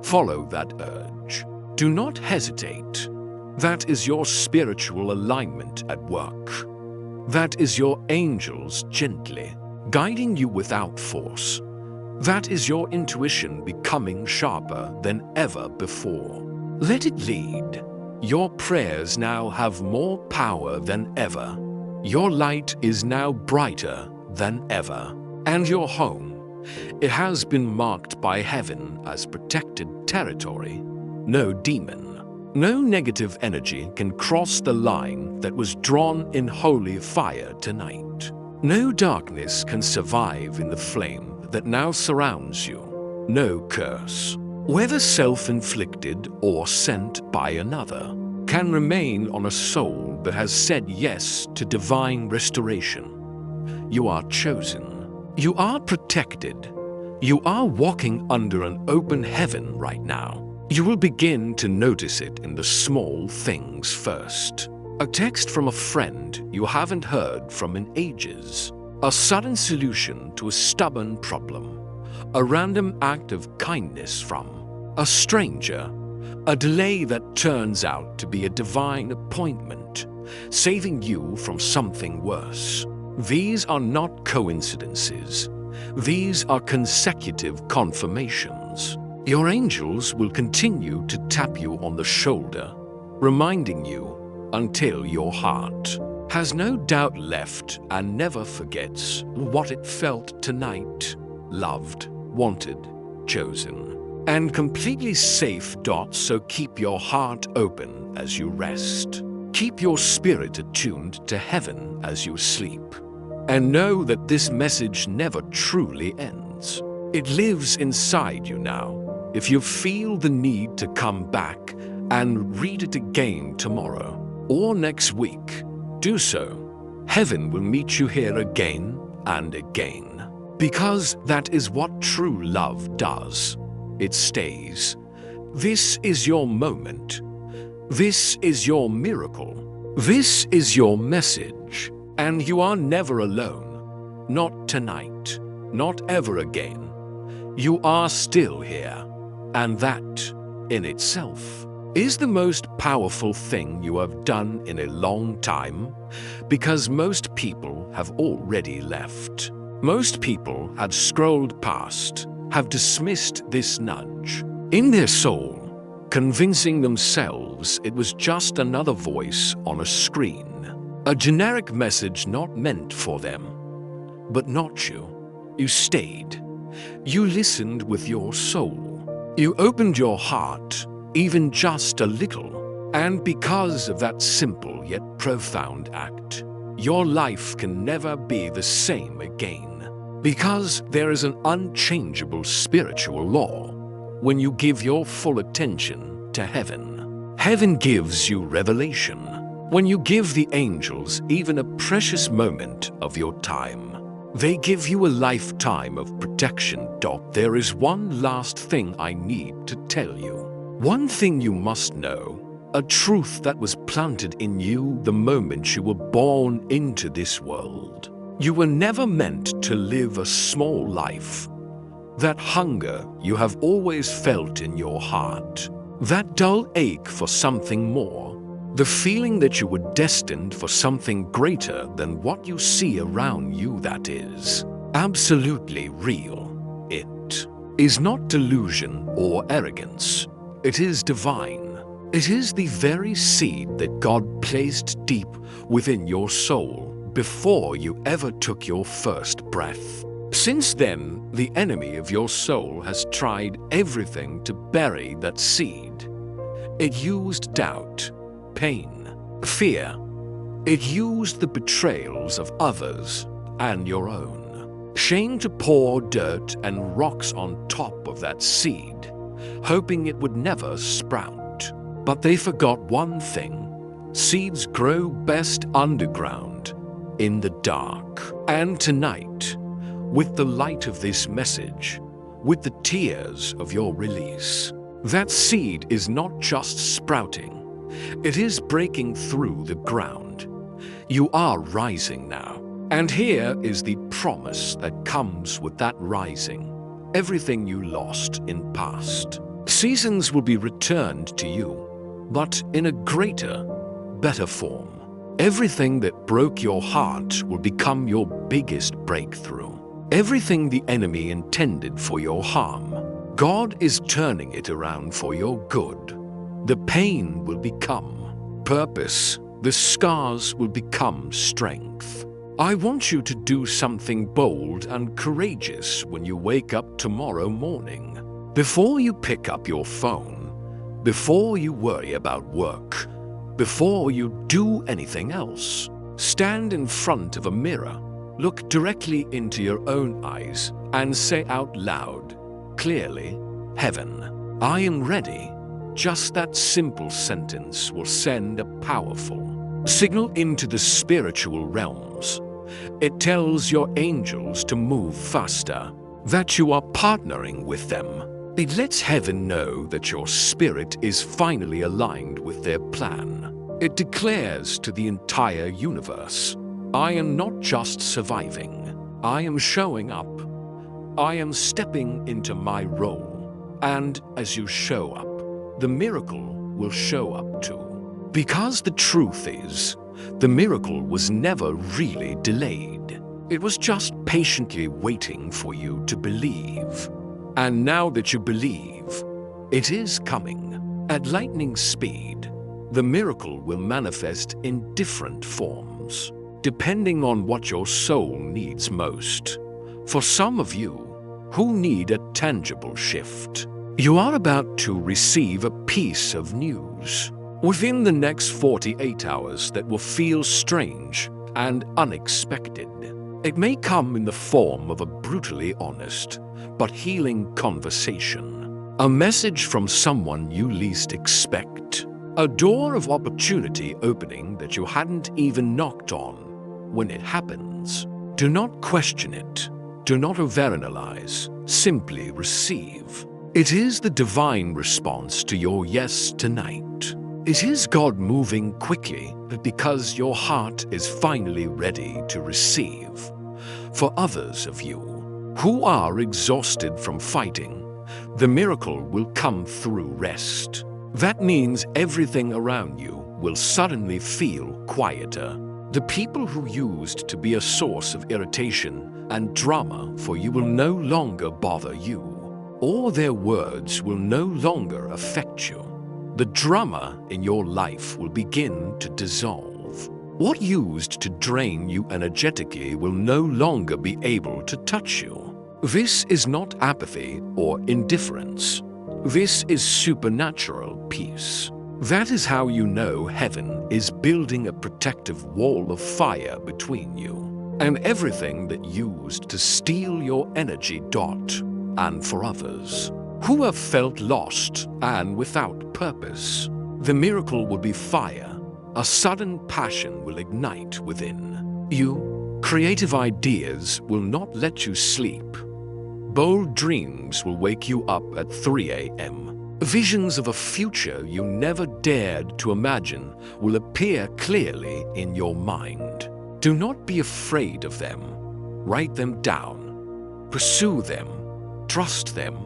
follow that urge. Do not hesitate. That is your spiritual alignment at work. That is your angels gently guiding you without force. That is your intuition becoming sharper than ever before. Let it lead. Your prayers now have more power than ever. Your light is now brighter than ever. And your home, it has been marked by heaven as protected territory. No demon, no negative energy can cross the line that was drawn in holy fire tonight. No darkness can survive in the flame that now surrounds you. No curse, whether self-inflicted or sent by another, can remain on a soul that has said yes to divine restoration. You are chosen. You are protected. You are walking under an open heaven right now. You will begin to notice it in the small things first. A text from a friend you haven't heard from in ages. A sudden solution to a stubborn problem. A random act of kindness from a stranger. A delay that turns out to be a divine appointment, saving you from something worse. These are not coincidences. These are consecutive confirmations. Your angels will continue to tap you on the shoulder, reminding you until your heart has no doubt left and never forgets what it felt tonight, loved, wanted, chosen, and completely safe. So keep your heart open as you rest. Keep your spirit attuned to heaven as you sleep. And know that this message never truly ends. It lives inside you now. If you feel the need to come back and read it again tomorrow or next week, do so. Heaven will meet you here again and again. Because that is what true love does. It stays. This is your moment. This is your miracle. This is your message. And you are never alone. Not tonight. Not ever again. You are still here. And that, in itself, is the most powerful thing you have done in a long time, because most people have already left. Most people had scrolled past, have dismissed this nudge in their soul, convincing themselves it was just another voice on a screen. A generic message not meant for them. But not you. You stayed. You listened with your soul. You opened your heart, even just a little. And because of that simple yet profound act, your life can never be the same again. Because there is an unchangeable spiritual law. When you give your full attention to heaven, heaven gives you revelation. When you give the angels even a precious moment of your time, they give you a lifetime of protection. There is one last thing I need to tell you. One thing you must know, a truth that was planted in you the moment you were born into this world. You were never meant to live a small life. That hunger you have always felt in your heart, that dull ache for something more, the feeling that you were destined for something greater than what you see around you, that is absolutely real. It is not delusion or arrogance. It is divine. It is the very seed that God placed deep within your soul before you ever took your first breath. Since then, the enemy of your soul has tried everything to bury that seed. It used doubt, pain, fear. It used the betrayals of others and your own shame to pour dirt and rocks on top of that seed, hoping it would never sprout. But they forgot one thing. Seeds grow best underground, in the dark. And tonight, with the light of this message, with the tears of your release, that seed is not just sprouting. It is breaking through the ground. You are rising now. And here is the promise that comes with that rising. Everything you lost in past seasons will be returned to you, but in a greater, better form. Everything that broke your heart will become your biggest breakthrough. Everything the enemy intended for your harm, God is turning it around for your good. The pain will become purpose. The scars will become strength. I want you to do something bold and courageous when you wake up tomorrow morning. Before you pick up your phone, before you worry about work, before you do anything else, stand in front of a mirror, look directly into your own eyes, and say out loud, clearly, "Heaven, I am ready." Just that simple sentence will send a powerful signal into the spiritual realms. It tells your angels to move faster, that you are partnering with them. It lets heaven know that your spirit is finally aligned with their plan. It declares to the entire universe, I am not just surviving, I am showing up. I am stepping into my role. And as you show up, the miracle will show up too. Because the truth is, the miracle was never really delayed. It was just patiently waiting for you to believe. And now that you believe, it is coming. At lightning speed, the miracle will manifest in different forms, depending on what your soul needs most. For some of you who need a tangible shift, you are about to receive a piece of news within the next 48 hours that will feel strange and unexpected. It may come in the form of a brutally honest but healing conversation, a message from someone you least expect, a door of opportunity opening that you hadn't even knocked on. When it happens, do not question it. Do not overanalyze. Simply receive. It is the divine response to your yes tonight. It is God moving quickly because your heart is finally ready to receive. For others of you who are exhausted from fighting, the miracle will come through rest. That means everything around you will suddenly feel quieter. The people who used to be a source of irritation and drama for you will no longer bother you, or their words will no longer affect you. The drama in your life will begin to dissolve. What used to drain you energetically will no longer be able to touch you. This is not apathy or indifference. This is supernatural peace. That is how you know heaven is building a protective wall of fire between you and everything that used to steal your energy. And for others who have felt lost and without purpose, the miracle will be fire. A sudden passion will ignite within you. Creative ideas will not let you sleep. Bold dreams will wake you up at 3 a.m. Visions of a future you never dared to imagine will appear clearly in your mind. Do not be afraid of them. Write them down. Pursue them. Trust them.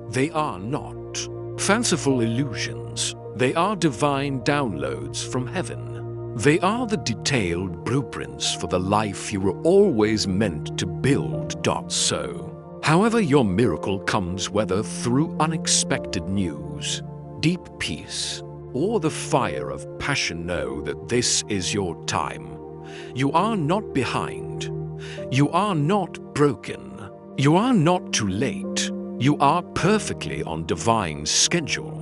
They are not fanciful illusions. They are divine downloads from heaven. They are the detailed blueprints for the life you were always meant to build. So, however your miracle comes, whether through unexpected news, deep peace, or the fire of passion, know that this is your time. You are not behind. You are not broken. You are not too late. You are perfectly on divine schedule.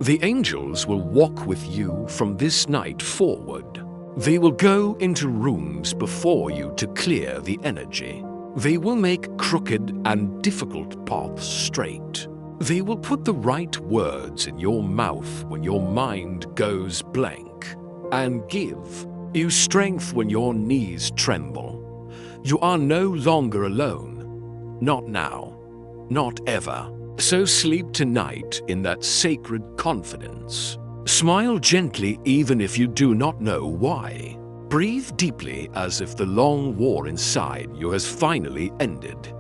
The angels will walk with you from this night forward. They will go into rooms before you to clear the energy. They will make crooked and difficult paths straight. They will put the right words in your mouth when your mind goes blank, and give you strength when your knees tremble. You are no longer alone. Not now. Not ever. So sleep tonight in that sacred confidence. Smile gently even if you do not know why. Breathe deeply as if the long war inside you has finally ended,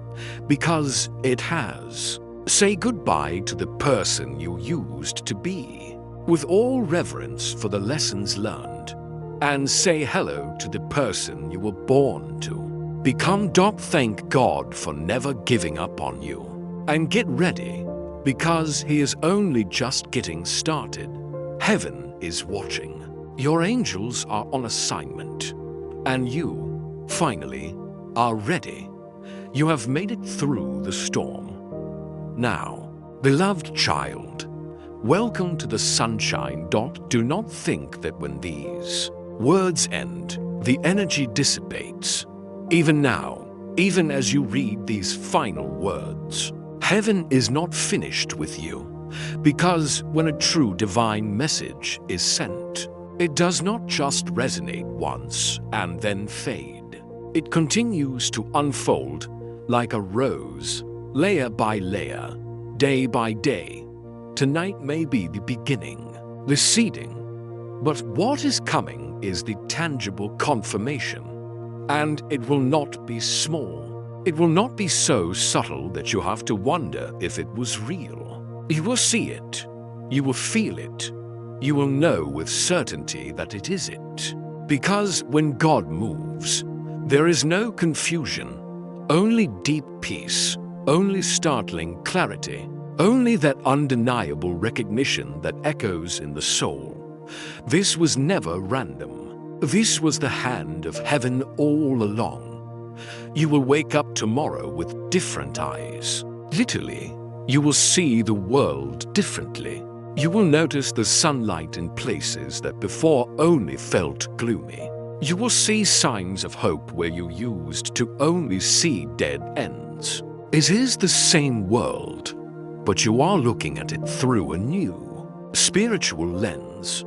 because it has. Say goodbye to the person you used to be, with all reverence for the lessons learned, and say hello to the person you were born to. Become. Thank God for never giving up on you. And get ready, because He is only just getting started. Heaven is watching. Your angels are on assignment, and you, finally, are ready. You have made it through the storm. Now, beloved child, welcome to the sunshine. Do not think that when these words end, the energy dissipates. Even now, even as you read these final words, heaven is not finished with you, because when a true divine message is sent, it does not just resonate once and then fade. It continues to unfold like a rose, layer by layer, day by day. Tonight may be the beginning, the seeding. But what is coming is the tangible confirmation. And it will not be small. It will not be so subtle that you have to wonder if it was real. You will see it. You will feel it. You will know with certainty that it is it. Because when God moves, there is no confusion, only deep peace, only startling clarity, only that undeniable recognition that echoes in the soul. This was never random. This was the hand of heaven all along. You will wake up tomorrow with different eyes. Literally, you will see the world differently. You will notice the sunlight in places that before only felt gloomy. You will see signs of hope where you used to only see dead ends. It is the same world, but you are looking at it through a new, spiritual lens.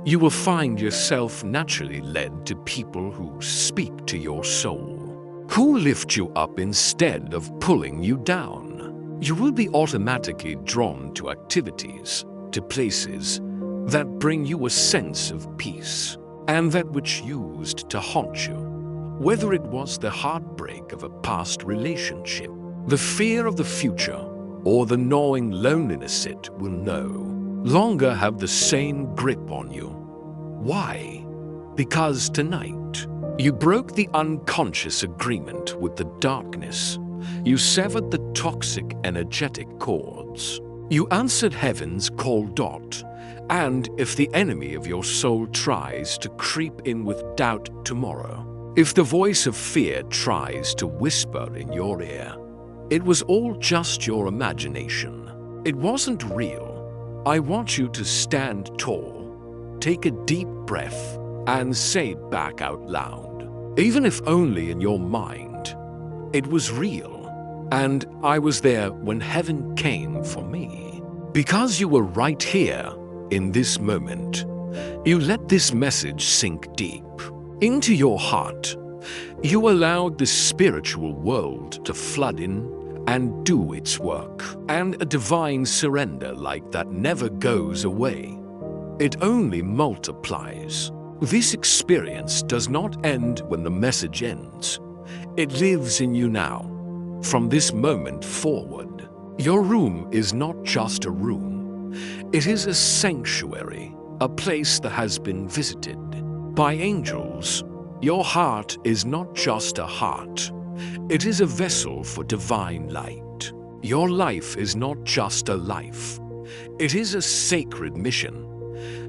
You will find yourself naturally led to people who speak to your soul, who lift you up instead of pulling you down. You will be automatically drawn to activities, to places that bring you a sense of peace, and that which used to haunt you, whether it was the heartbreak of a past relationship, the fear of the future, or the gnawing loneliness, it will no longer have the same grip on you. Why? Because tonight, you broke the unconscious agreement with the darkness. You severed the toxic energetic cords. You answered heaven's call dot. And if the enemy of your soul tries to creep in with doubt tomorrow, if the voice of fear tries to whisper in your ear, it was all just your imagination. It wasn't real. I want you to stand tall, take a deep breath, and say it back out loud, even if only in your mind. It was real, and I was there when heaven came for me. Because you were right here, in this moment, you let this message sink deep into your heart. You allowed the spiritual world to flood in and do its work, and a divine surrender like that never goes away. It only multiplies. This experience does not end when the message ends. It lives in you now. From this moment forward, your room is not just a room. It is a sanctuary, a place that has been visited by angels. Your heart is not just a heart. It is a vessel for divine light. Your life is not just a life. It is a sacred mission.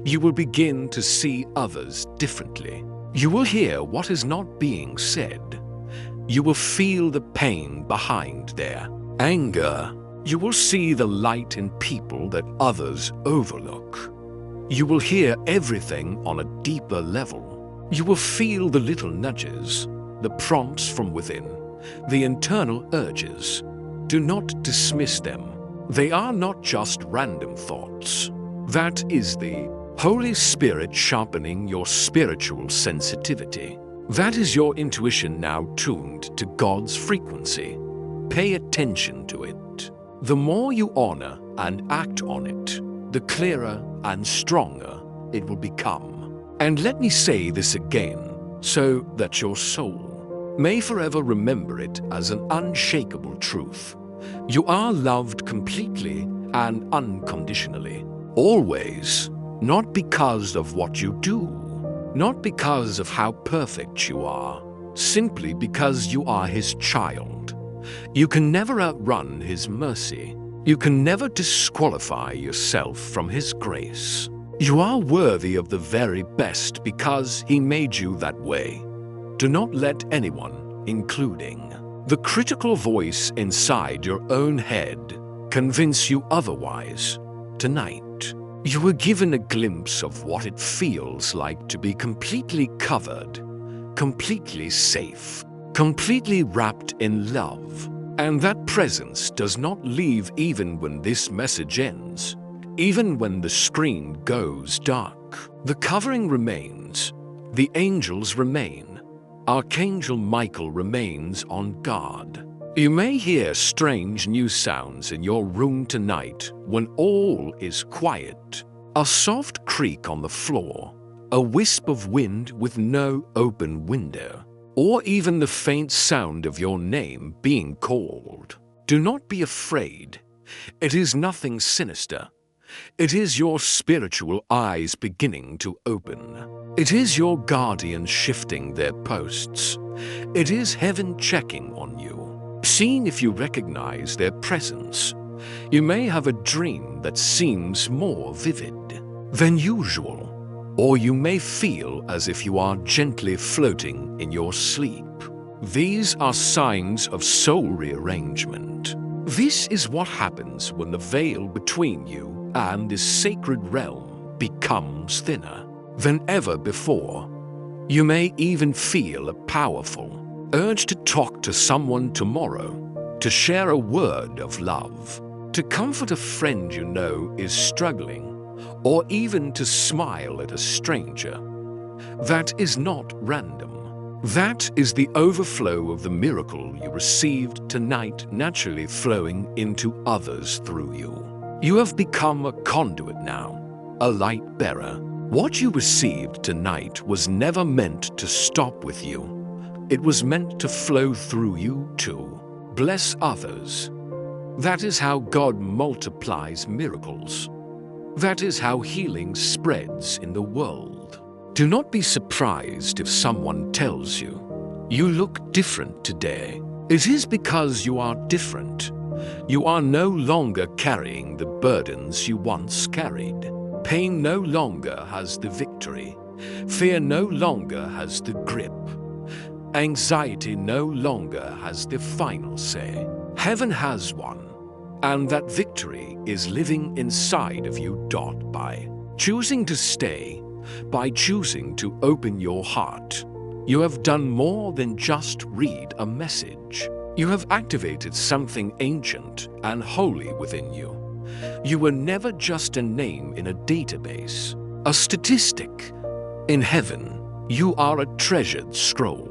You will begin to see others differently. You will hear what is not being said. You will feel the pain behind their anger. You will see the light in people that others overlook. You will hear everything on a deeper level. You will feel the little nudges, the prompts from within, the internal urges. Do not dismiss them. They are not just random thoughts. That is the Holy Spirit sharpening your spiritual sensitivity. That is your intuition now tuned to God's frequency. Pay attention to it. The more you honor and act on it, the clearer and stronger it will become. And let me say this again, so that your soul may forever remember it as an unshakable truth. You are loved completely and unconditionally, always, not because of what you do, not because of how perfect you are, simply because you are His child. You can never outrun His mercy. You can never disqualify yourself from His grace. You are worthy of the very best because He made you that way. Do not let anyone, including the critical voice inside your own head, convince you otherwise. Tonight, you were given a glimpse of what it feels like to be completely covered, completely safe, completely wrapped in love. And that presence does not leave even when this message ends, even when the screen goes dark. The covering remains, the angels remain, Archangel Michael remains on guard. You may hear strange new sounds in your room tonight when all is quiet. A soft creak on the floor, a wisp of wind with no open window, or even the faint sound of your name being called. Do not be afraid. It is nothing sinister. It is your spiritual eyes beginning to open. It is your guardian shifting their posts. It is heaven checking on you, seeing if you recognize their presence. You may have a dream that seems more vivid than usual, or you may feel as if you are gently floating in your sleep. These are signs of soul rearrangement. This is what happens when the veil between you and this sacred realm becomes thinner than ever before. You may even feel a powerful urge to talk to someone tomorrow, to share a word of love, to comfort a friend you know is struggling, or even to smile at a stranger. That is not random. That is the overflow of the miracle you received tonight naturally flowing into others through you. You have become a conduit now, a light bearer. What you received tonight was never meant to stop with you. It was meant to flow through you to bless others. That is how God multiplies miracles. That is how healing spreads in the world. Do not be surprised if someone tells you, "You look different today." It is because you are different. You are no longer carrying the burdens you once carried. Pain no longer has the victory. Fear no longer has the grip. Anxiety no longer has the final say. Heaven has won, and that victory is living inside of you. By choosing to stay, by choosing to open your heart, you have done more than just read a message. You have activated something ancient and holy within you. You were never just a name in a database, a statistic. In heaven, you are a treasured scroll,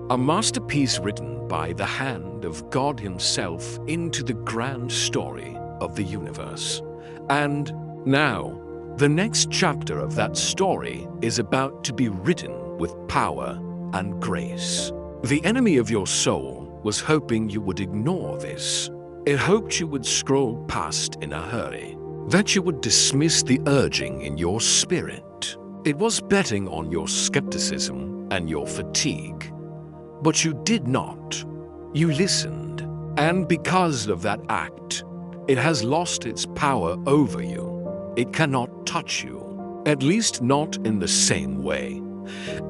a masterpiece written by the hand of God Himself into the grand story of the universe. And now, the next chapter of that story is about to be written with power and grace. The enemy of your soul was hoping you would ignore this. It hoped you would scroll past in a hurry, that you would dismiss the urging in your spirit. It was betting on your skepticism and your fatigue. But you did not. You listened. And because of that act, it has lost its power over you. It cannot touch you, at least not in the same way.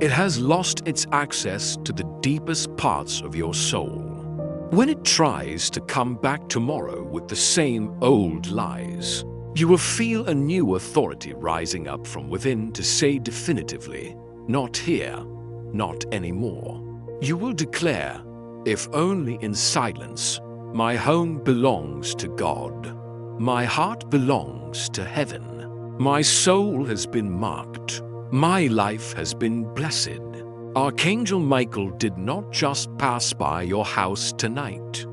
It has lost its access to the deepest parts of your soul. When it tries to come back tomorrow with the same old lies, you will feel a new authority rising up from within to say definitively, "Not here, not anymore." You will declare, if only in silence, "My home belongs to God. My heart belongs to heaven. My soul has been marked. My life has been blessed." Archangel Michael did not just pass by your house tonight.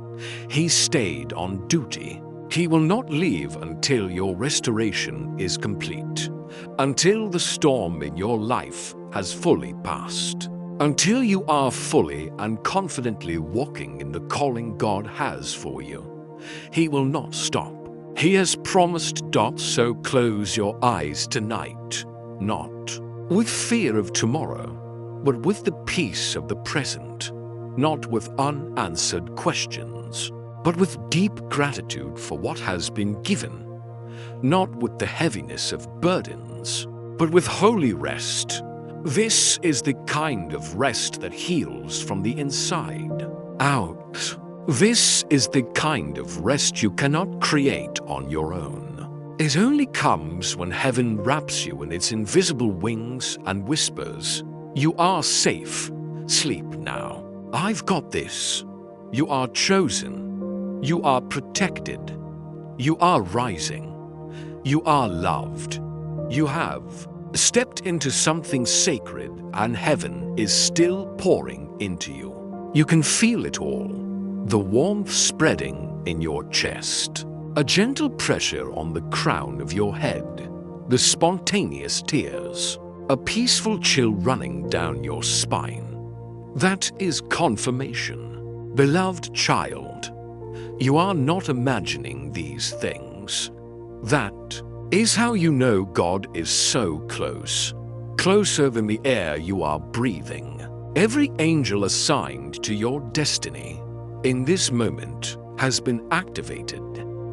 He stayed on duty. He will not leave until your restoration is complete, until the storm in your life has fully passed, until you are fully and confidently walking in the calling God has for you. He will not stop. He has promised. So close your eyes tonight, not with fear of tomorrow, but with the peace of the present, not with unanswered questions, but with deep gratitude for what has been given, not with the heaviness of burdens, but with holy rest. This is the kind of rest that heals from the inside out. This is the kind of rest you cannot create on your own. It only comes when heaven wraps you in its invisible wings and whispers, "You are safe. Sleep now. I've got this. You are chosen. You are protected. You are rising. You are loved. You have stepped into something sacred, and heaven is still pouring into you. You can feel it all, the warmth spreading in your chest, a gentle pressure on the crown of your head, the spontaneous tears, a peaceful chill running down your spine. That is confirmation. Beloved child, you are not imagining these things. That is how you know God is so close, closer than the air you are breathing. Every angel assigned to your destiny in this moment has been activated,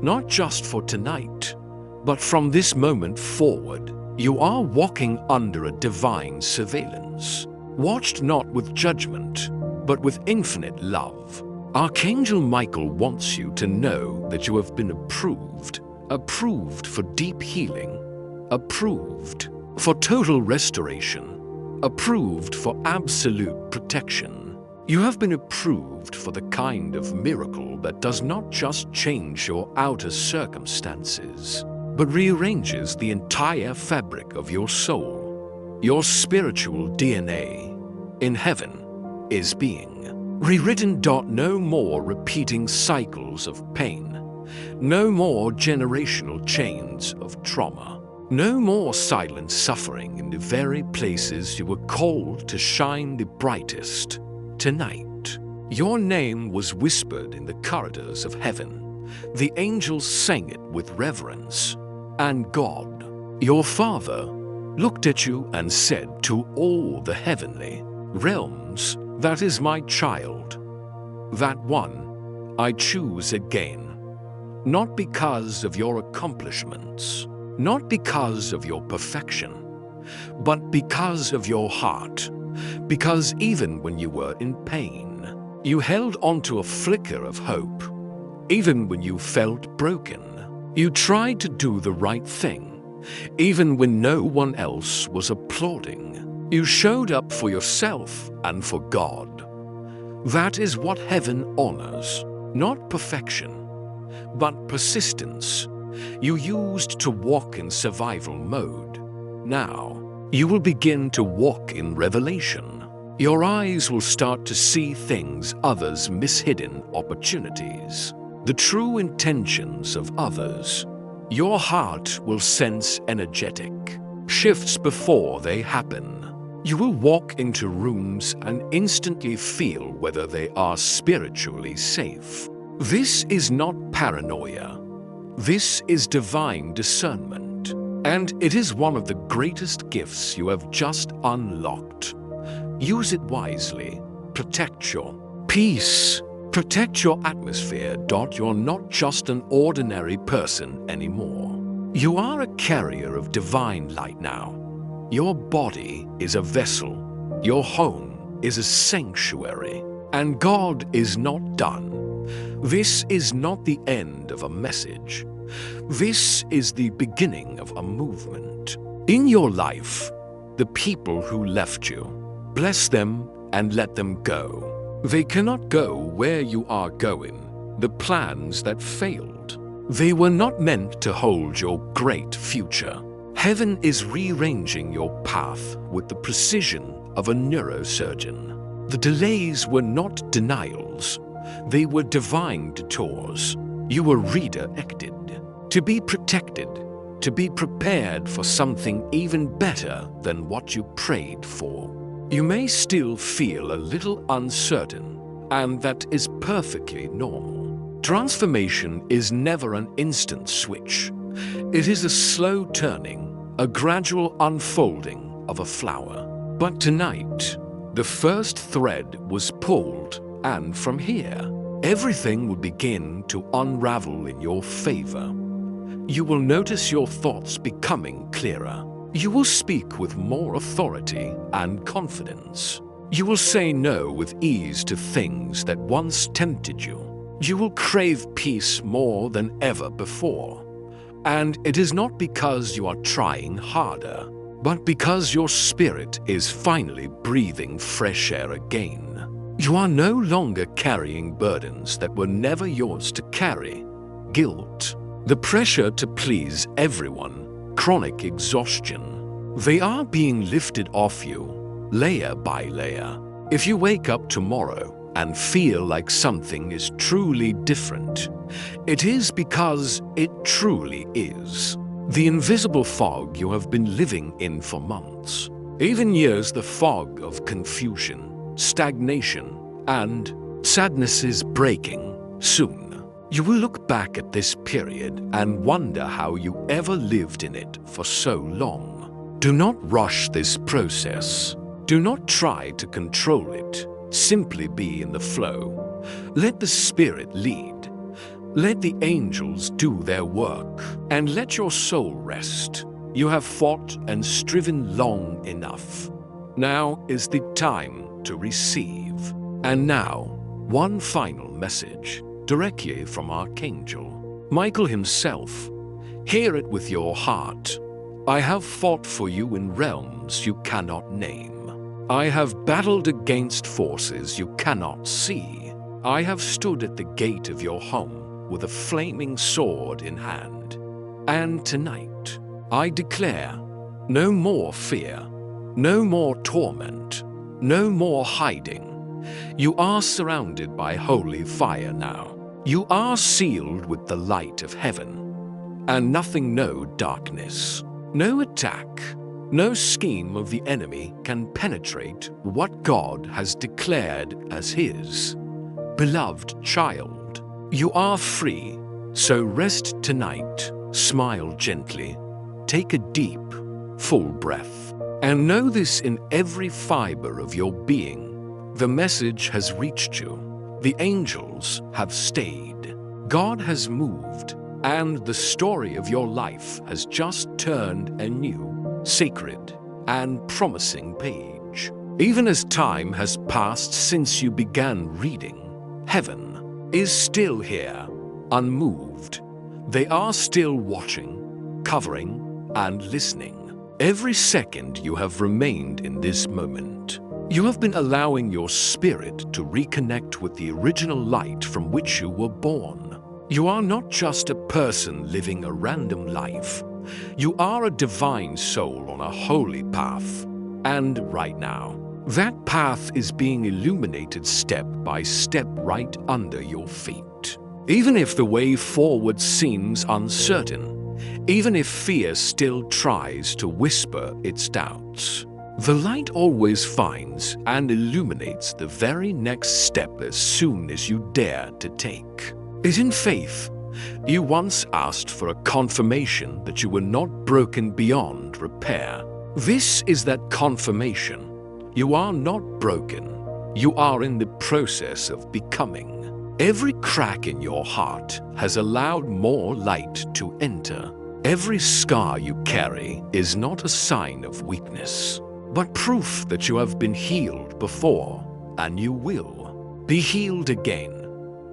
not just for tonight, but from this moment forward. You are walking under a divine surveillance, watched not with judgment, but with infinite love. Archangel Michael wants you to know that you have been approved for deep healing, approved for total restoration, approved for absolute protection. You have been approved for the kind of miracle that does not just change your outer circumstances, but rearranges the entire fabric of your soul. Your spiritual DNA in heaven is being rewritten. No more repeating cycles of pain. No more generational chains of trauma. No more silent suffering in the very places you were called to shine the brightest. Tonight, your name was whispered in the corridors of heaven. The angels sang it with reverence. And God, your Father, looked at you and said to all the heavenly realms, "That is my child. That one I choose again. Not because of your accomplishments, not because of your perfection, but because of your heart. Because even when you were in pain, you held onto a flicker of hope. Even when you felt broken, you tried to do the right thing. Even when no one else was applauding, you showed up for yourself and for God. That is what heaven honors, not perfection, but persistence. You used to walk in survival mode. Now, you will begin to walk in revelation. Your eyes will start to see things others miss, hidden opportunities, the true intentions of others. Your heart will sense energetic shifts before they happen. You will walk into rooms and instantly feel whether they are spiritually safe. This is not paranoia. This is divine discernment, and it is one of the greatest gifts you have just unlocked. Use it wisely. Protect your peace. Protect your atmosphere. You're not just an ordinary person anymore. You are a carrier of divine light now. Your body is a vessel. Your home is a sanctuary. And God is not done. This is not the end of a message. This is the beginning of a movement. In your life, the people who left you, bless them and let them go. They cannot go where you are going. The plans that failed, they were not meant to hold your great future. Heaven is rearranging your path with the precision of a neurosurgeon. The delays were not denials. They were divine detours. You were redirected to be protected, to be prepared for something even better than what you prayed for. You may still feel a little uncertain, and that is perfectly normal. Transformation is never an instant switch. It is a slow turning, a gradual unfolding of a flower. But tonight, the first thread was pulled, and from here, everything will begin to unravel in your favor. You will notice your thoughts becoming clearer. You will speak with more authority and confidence. You will say no with ease to things that once tempted you. You will crave peace more than ever before. And it is not because you are trying harder, but because your spirit is finally breathing fresh air again. You are no longer carrying burdens that were never yours to carry. Guilt, the pressure to please everyone, chronic exhaustion. They are being lifted off you, layer by layer. If you wake up tomorrow and feel like something is truly different, it is because it truly is. The invisible fog you have been living in for months, even years, the fog of confusion, stagnation, and sadness is breaking soon. You will look back at this period and wonder how you ever lived in it for so long. Do not rush this process. Do not try to control it. Simply be in the flow. Let the Spirit lead. Let the angels do their work, and let your soul rest. You have fought and striven long enough. Now is the time to receive. And now, one final message, directly from Archangel Michael himself. Hear it with your heart. I have fought for you in realms you cannot name. I have battled against forces you cannot see. I have stood at the gate of your home with a flaming sword in hand. And tonight, I declare, no more fear, no more torment, no more hiding. You are surrounded by holy fire now. You are sealed with the light of heaven, and nothing, no darkness, no attack, no scheme of the enemy can penetrate what God has declared as his beloved child. You are free, so rest tonight, smile gently, take a deep, full breath, and know this in every fiber of your being. The message has reached you. The angels have stayed. God has moved, and the story of your life has just turned a new, sacred, and promising page. Even as time has passed since you began reading, heaven is still here, unmoved. They are still watching, covering, and listening. Every second you have remained in this moment, you have been allowing your spirit to reconnect with the original light from which you were born. You are not just a person living a random life. You are a divine soul on a holy path. And right now, that path is being illuminated step by step right under your feet. Even if the way forward seems uncertain, even if fear still tries to whisper its doubts, the light always finds and illuminates the very next step as soon as you dare to take it in faith. You once asked for a confirmation that you were not broken beyond repair. This is that confirmation. You are not broken. You are in the process of becoming. Every crack in your heart has allowed more light to enter. Every scar you carry is not a sign of weakness, but proof that you have been healed before, and you will be healed again.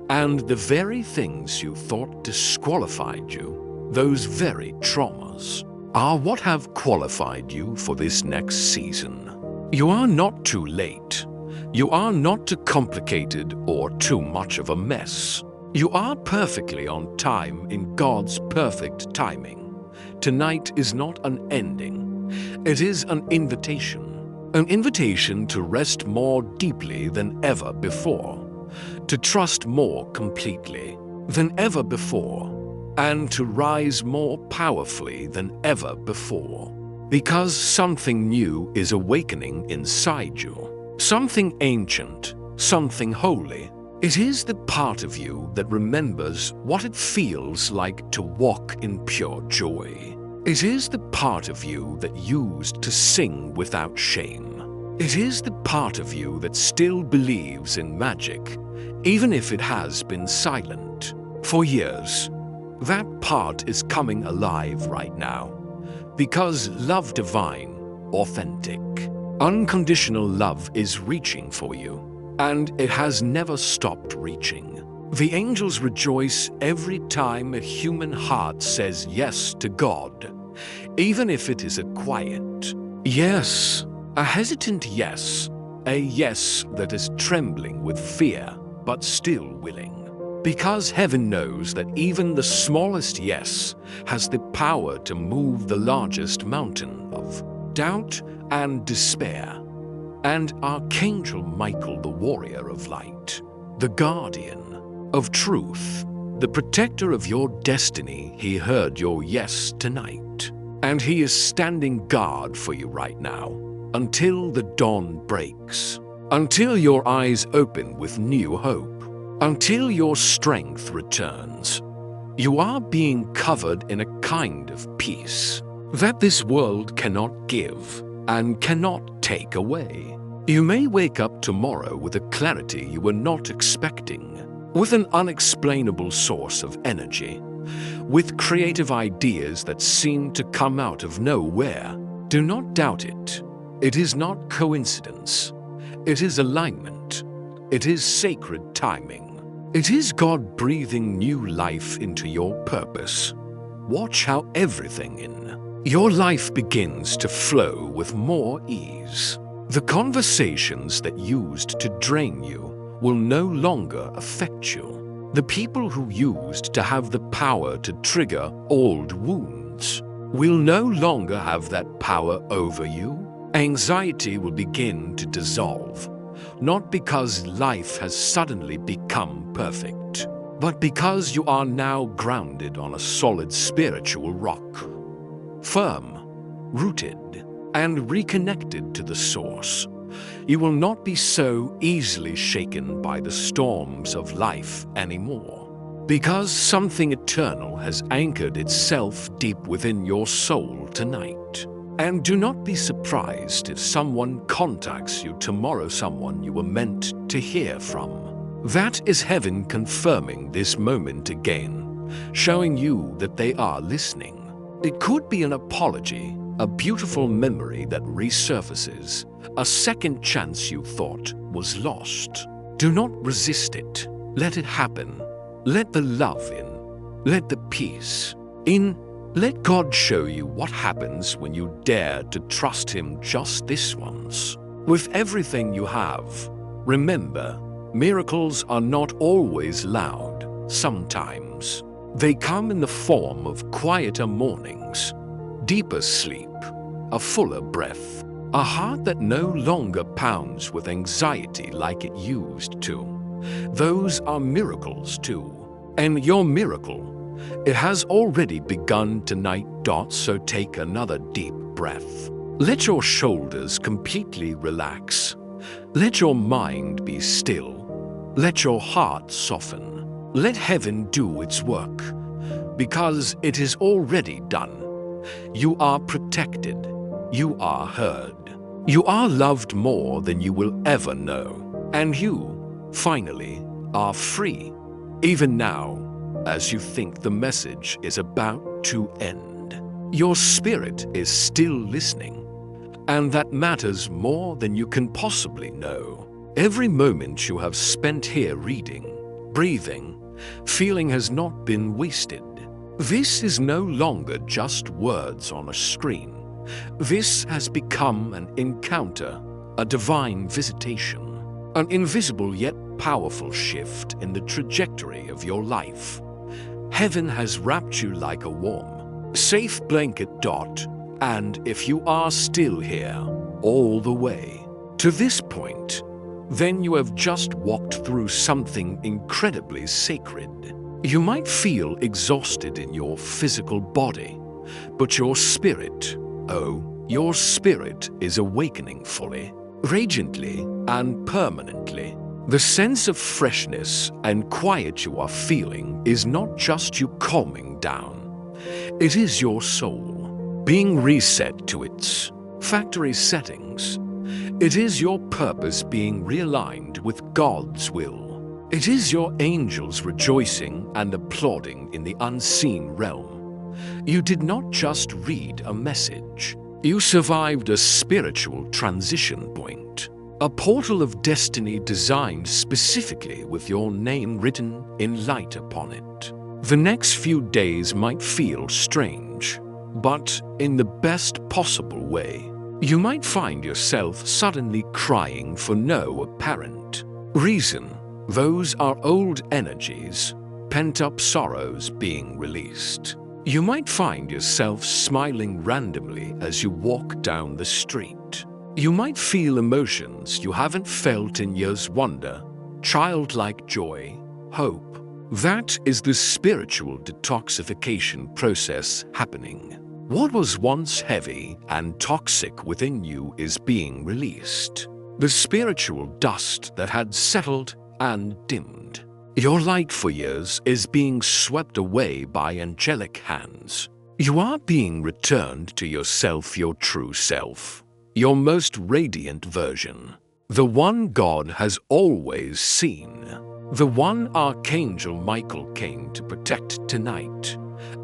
And the very things you thought disqualified you, those very traumas, are what have qualified you for this next season. You are not too late. You are not too complicated or too much of a mess. You are perfectly on time in God's perfect timing. Tonight is not an ending. It is an invitation to rest more deeply than ever before, to trust more completely than ever before, and to rise more powerfully than ever before. Because something new is awakening inside you, something ancient, something holy. It is the part of you that remembers what it feels like to walk in pure joy. It is the part of you that used to sing without shame. It is the part of you that still believes in magic, even if it has been silent for years. That part is coming alive right now. Because love divine, authentic, unconditional love is reaching for you, and it has never stopped reaching. The angels rejoice every time a human heart says yes to God, even if it is a quiet yes, a hesitant yes, a yes that is trembling with fear, but still willing. Because heaven knows that even the smallest yes has the power to move the largest mountain of doubt and despair. and Archangel Michael, the warrior of light, the guardian of truth, the protector of your destiny. He heard your yes tonight, and he is standing guard for you right now until the dawn breaks, until your eyes open with new hope, until your strength returns. You are being covered in a kind of peace that this world cannot give and cannot take away. You may wake up tomorrow with a clarity you were not expecting, with an unexplainable source of energy, with creative ideas that seem to come out of nowhere. Do not doubt it. It is not coincidence. It is alignment. It is sacred timing. It is God breathing new life into your purpose. Watch how everything in your life begins to flow with more ease. The conversations that used to drain you will no longer affect you. The people who used to have the power to trigger old wounds will no longer have that power over you. Anxiety will begin to dissolve, not because life has suddenly become perfect, but because you are now grounded on a solid spiritual rock, firm, rooted, and reconnected to the source. You will not be so easily shaken by the storms of life anymore, because something eternal has anchored itself deep within your soul tonight. And do not be surprised if someone contacts you tomorrow, someone you were meant to hear from. That is heaven confirming this moment again, showing you that they are listening. It could be an apology, a beautiful memory that resurfaces, a second chance you thought was lost. Do not resist it. Let it happen. Let the love in. Let the peace in. Let God show you what happens when you dare to trust Him just this once. With everything you have, remember, miracles are not always loud. Sometimes they come in the form of quieter mornings, deeper sleep, a fuller breath, a heart that no longer pounds with anxiety like it used to. Those are miracles too. And your miracle, it has already begun tonight. So take another deep breath. Let your shoulders completely relax. Let your mind be still. Let your heart soften. Let heaven do its work, because it is already done. You are protected. You are heard. You are loved more than you will ever know. And you, finally, are free. Even now, as you think the message is about to end, your spirit is still listening. And that matters more than you can possibly know. Every moment you have spent here reading, breathing, feeling has not been wasted. This is no longer just words on a screen. This has become an encounter, a divine visitation, an invisible yet powerful shift in the trajectory of your life. Heaven has wrapped you like a warm, safe blanket. And if you are still here, all the way to this point, then you have just walked through something incredibly sacred. You might feel exhausted in your physical body, but your spirit, your spirit is awakening fully, radiantly, and permanently. The sense of freshness and quiet you are feeling is not just you calming down. It is your soul being reset to its factory settings. It is your purpose being realigned with God's will. It is your angels rejoicing and applauding in the unseen realm. You did not just read a message. You survived a spiritual transition point, a portal of destiny designed specifically with your name written in light upon it. The next few days might feel strange, but in the best possible way. You might find yourself suddenly crying for no apparent reason. Those are old energies, pent-up sorrows being released. You might find yourself smiling randomly as you walk down the street. You might feel emotions you haven't felt in years: wonder, childlike joy, hope. That is the spiritual detoxification process happening. What was once heavy and toxic within you is being released. The spiritual dust that had settled and dimmed. Your light for years is being swept away by angelic hands. You are being returned to yourself, your true self, your most radiant version, the one God has always seen, the one Archangel Michael came to protect tonight.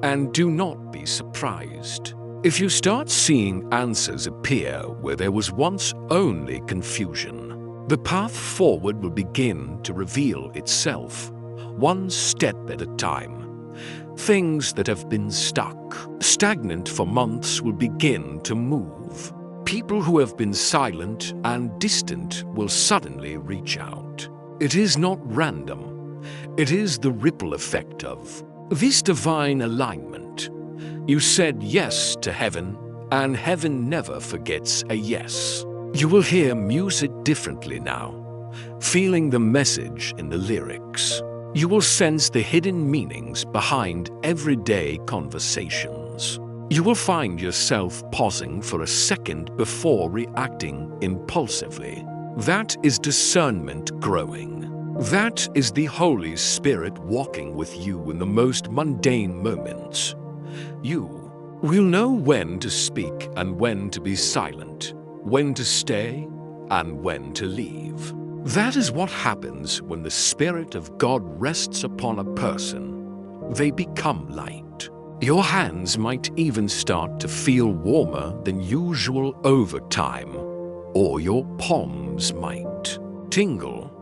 And do not be surprised if you start seeing answers appear where there was once only confusion. The path forward will begin to reveal itself, one step at a time. Things that have been stuck, stagnant for months will begin to move. People who have been silent and distant will suddenly reach out. It is not random. It is the ripple effect of this divine alignment. You said yes to heaven, and heaven never forgets a yes. You will hear music differently now, feeling the message in the lyrics. You will sense the hidden meanings behind everyday conversations. You will find yourself pausing for a second before reacting impulsively. That is discernment growing. That is the Holy Spirit walking with you in the most mundane moments. You will know when to speak and when to be silent, when to stay and when to leave. That is what happens when the Spirit of God rests upon a person. They become light. Your hands might even start to feel warmer than usual over time, or your palms might tingle.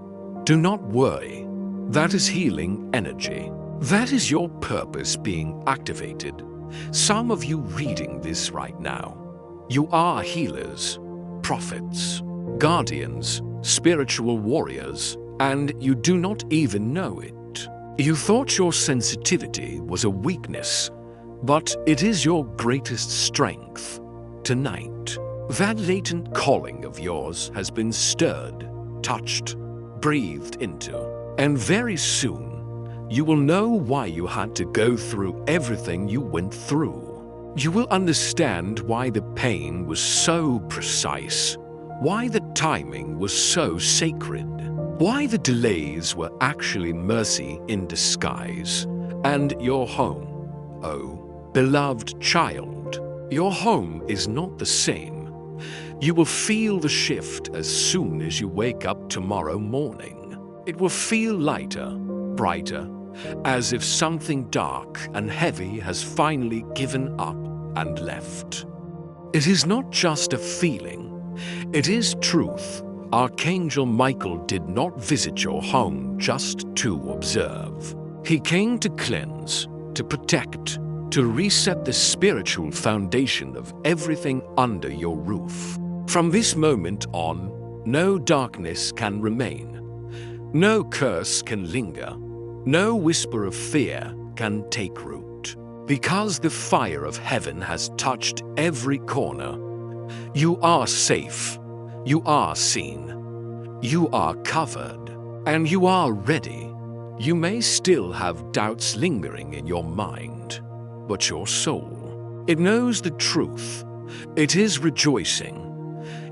Do not worry. That is healing energy. That is your purpose being activated. Some of you reading this right now, you are healers, prophets, guardians, spiritual warriors, and you do not even know it. You thought your sensitivity was a weakness, but it is your greatest strength. Tonight, that latent calling of yours has been stirred, touched, breathed into, and very soon you will know why you had to go through everything you went through. You will understand why the pain was so precise, why the timing was so sacred, why the delays were actually mercy in disguise, and your home, oh, beloved child, your home is not the same. You will feel the shift as soon as you wake up tomorrow morning. It will feel lighter, brighter, as if something dark and heavy has finally given up and left. It is not just a feeling, it is truth. Archangel Michael did not visit your home just to observe. He came to cleanse, to protect, to reset the spiritual foundation of everything under your roof. From this moment on, no darkness can remain. No curse can linger. No whisper of fear can take root. Because the fire of heaven has touched every corner, you are safe. You are seen. You are covered. And you are ready. You may still have doubts lingering in your mind, but your soul, it knows the truth. It is rejoicing.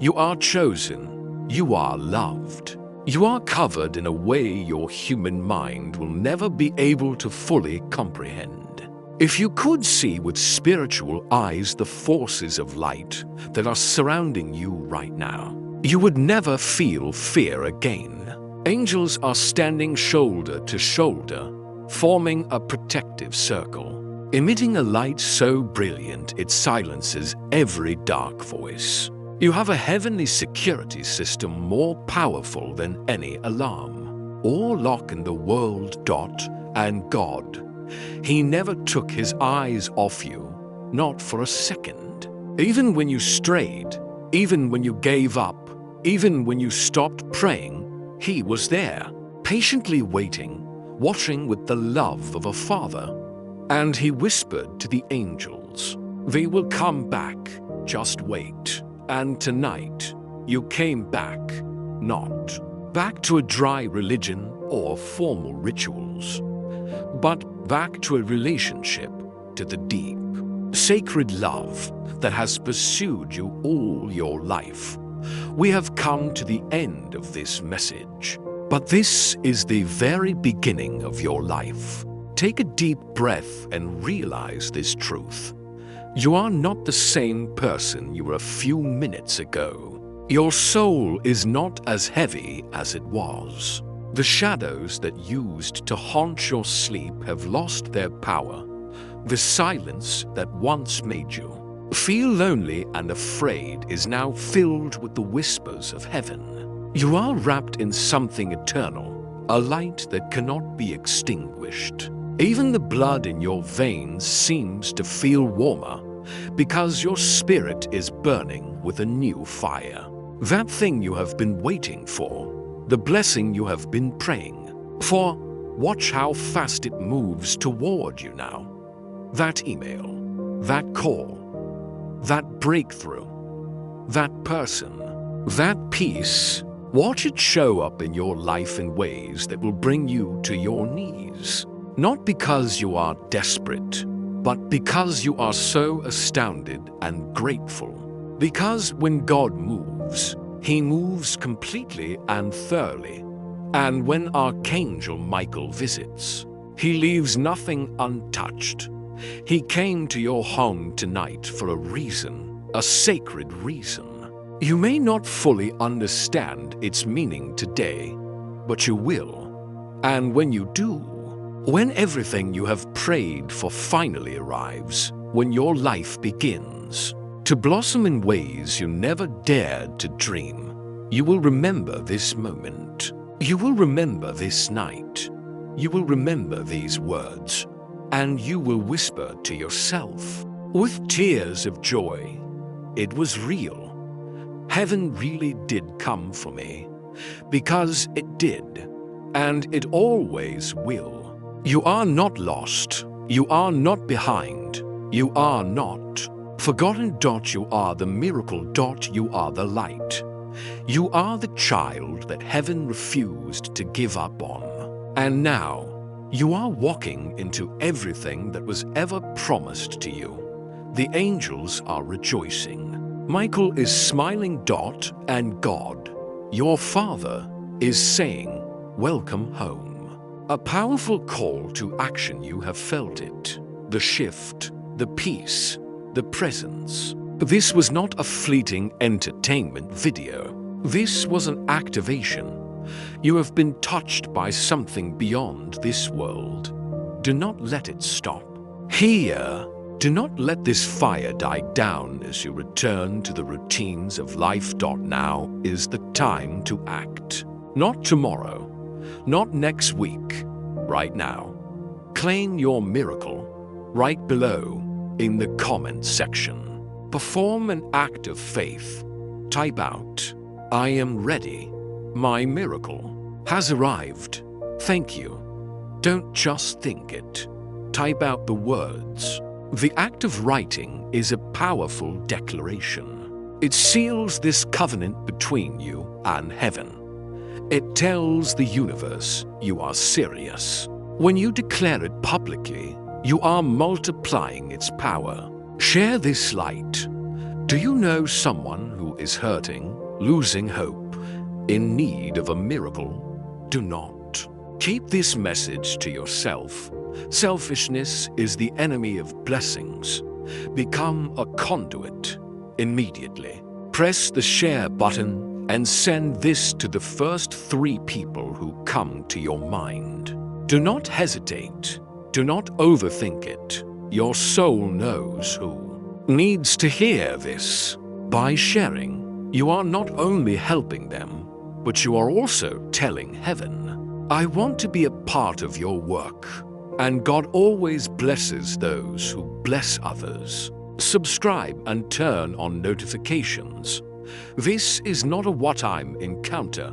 You are chosen. You are loved. You are covered in a way your human mind will never be able to fully comprehend. If you could see with spiritual eyes the forces of light that are surrounding you right now, you would never feel fear again. Angels are standing shoulder to shoulder, forming a protective circle, emitting a light so brilliant it silences every dark voice. You have a heavenly security system more powerful than any alarm or lock in the world. And God, He never took His eyes off you, not for a second. Even when you strayed, even when you gave up, even when you stopped praying, He was there, patiently waiting, watching with the love of a father. And He whispered to the angels, "They will come back, just wait." And tonight, You came back, not back to a dry religion or formal rituals, but back to a relationship, to the deep, sacred love that has pursued you all your life. We have come to the end of this message, but this is the very beginning of your life. Take a deep breath and realize this truth. You are not the same person you were a few minutes ago. Your soul is not as heavy as it was. The shadows that used to haunt your sleep have lost their power. The silence that once made you feel lonely and afraid is now filled with the whispers of heaven. You are wrapped in something eternal, a light that cannot be extinguished. Even the blood in your veins seems to feel warmer because your spirit is burning with a new fire. That thing you have been waiting for, the blessing you have been praying for, watch how fast it moves toward you now. That email, that call, that breakthrough, that person, that peace, watch it show up in your life in ways that will bring you to your knees. Not because you are desperate, but because you are so astounded and grateful. Because when God moves, He moves completely and thoroughly. And when Archangel Michael visits, he leaves nothing untouched. He came to your home tonight for a reason, a sacred reason. You may not fully understand its meaning today, but you will. And when you do, when everything you have prayed for finally arrives, when your life begins to blossom in ways you never dared to dream, you will remember this moment. You will remember this night. You will remember these words, and you will whisper to yourself, with tears of joy, "It was real. Heaven really did come for me, because it did, and it always will." You are not lost. You are not behind. You are not forgotten. You are the miracle. You are the light. You are the child that heaven refused to give up on. And now, you are walking into everything that was ever promised to you. The angels are rejoicing. Michael is smiling. And God, your Father, is saying, "Welcome home." A powerful call to action. You have felt it. The shift, the peace, the presence. This was not a fleeting entertainment video. This was an activation. You have been touched by something beyond this world. Do not let it stop. Here, do not let this fire die down as you return to the routines of life. Now is the time to act. Not tomorrow, not next week, right now. Claim your miracle right below in the comment section. Perform an act of faith. Type out, "I am ready. My miracle has arrived. Thank you." Don't just think it. Type out the words. The act of writing is a powerful declaration. It seals this covenant between you and heaven. It tells the universe you are serious. When you declare it publicly, you are multiplying its power. Share this light. Do you know someone who is hurting, losing hope, in need of a miracle? Do not keep this message to yourself. Selfishness is the enemy of blessings. Become a conduit immediately. Press the share button and send this to the first 3 people who come to your mind. Do not hesitate. Do not overthink it. Your soul knows who needs to hear this. By sharing, you are not only helping them, but you are also telling heaven, "I want to be a part of your work." And God always blesses those who bless others. Subscribe and turn on notifications. This is not a one-time encounter.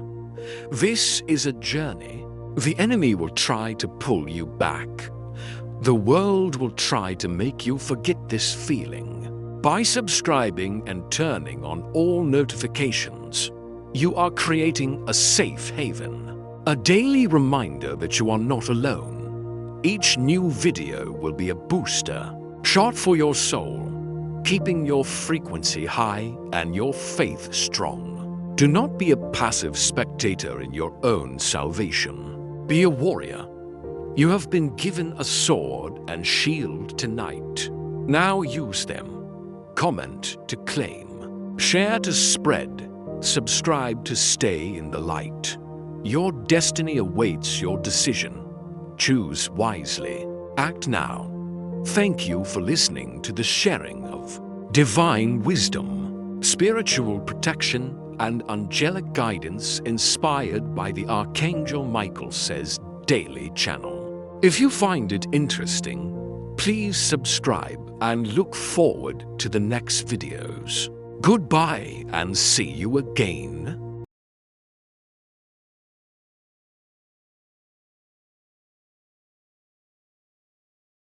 This is a journey. The enemy will try to pull you back. The world will try to make you forget this feeling. By subscribing and turning on all notifications, you are creating a safe haven, a daily reminder that you are not alone. Each new video will be a booster, shot for your soul, keeping your frequency high and your faith strong. Do not be a passive spectator in your own salvation. Be a warrior. You have been given a sword and shield tonight. Now use them. Comment to claim. Share to spread. Subscribe to stay in the light. Your destiny awaits your decision. Choose wisely. Act now. Thank you for listening to the sharing of divine wisdom, spiritual protection, and angelic guidance inspired by the Archangel Michael Says Daily channel. If you find it interesting, please subscribe and look forward to the next videos. Goodbye and see you again.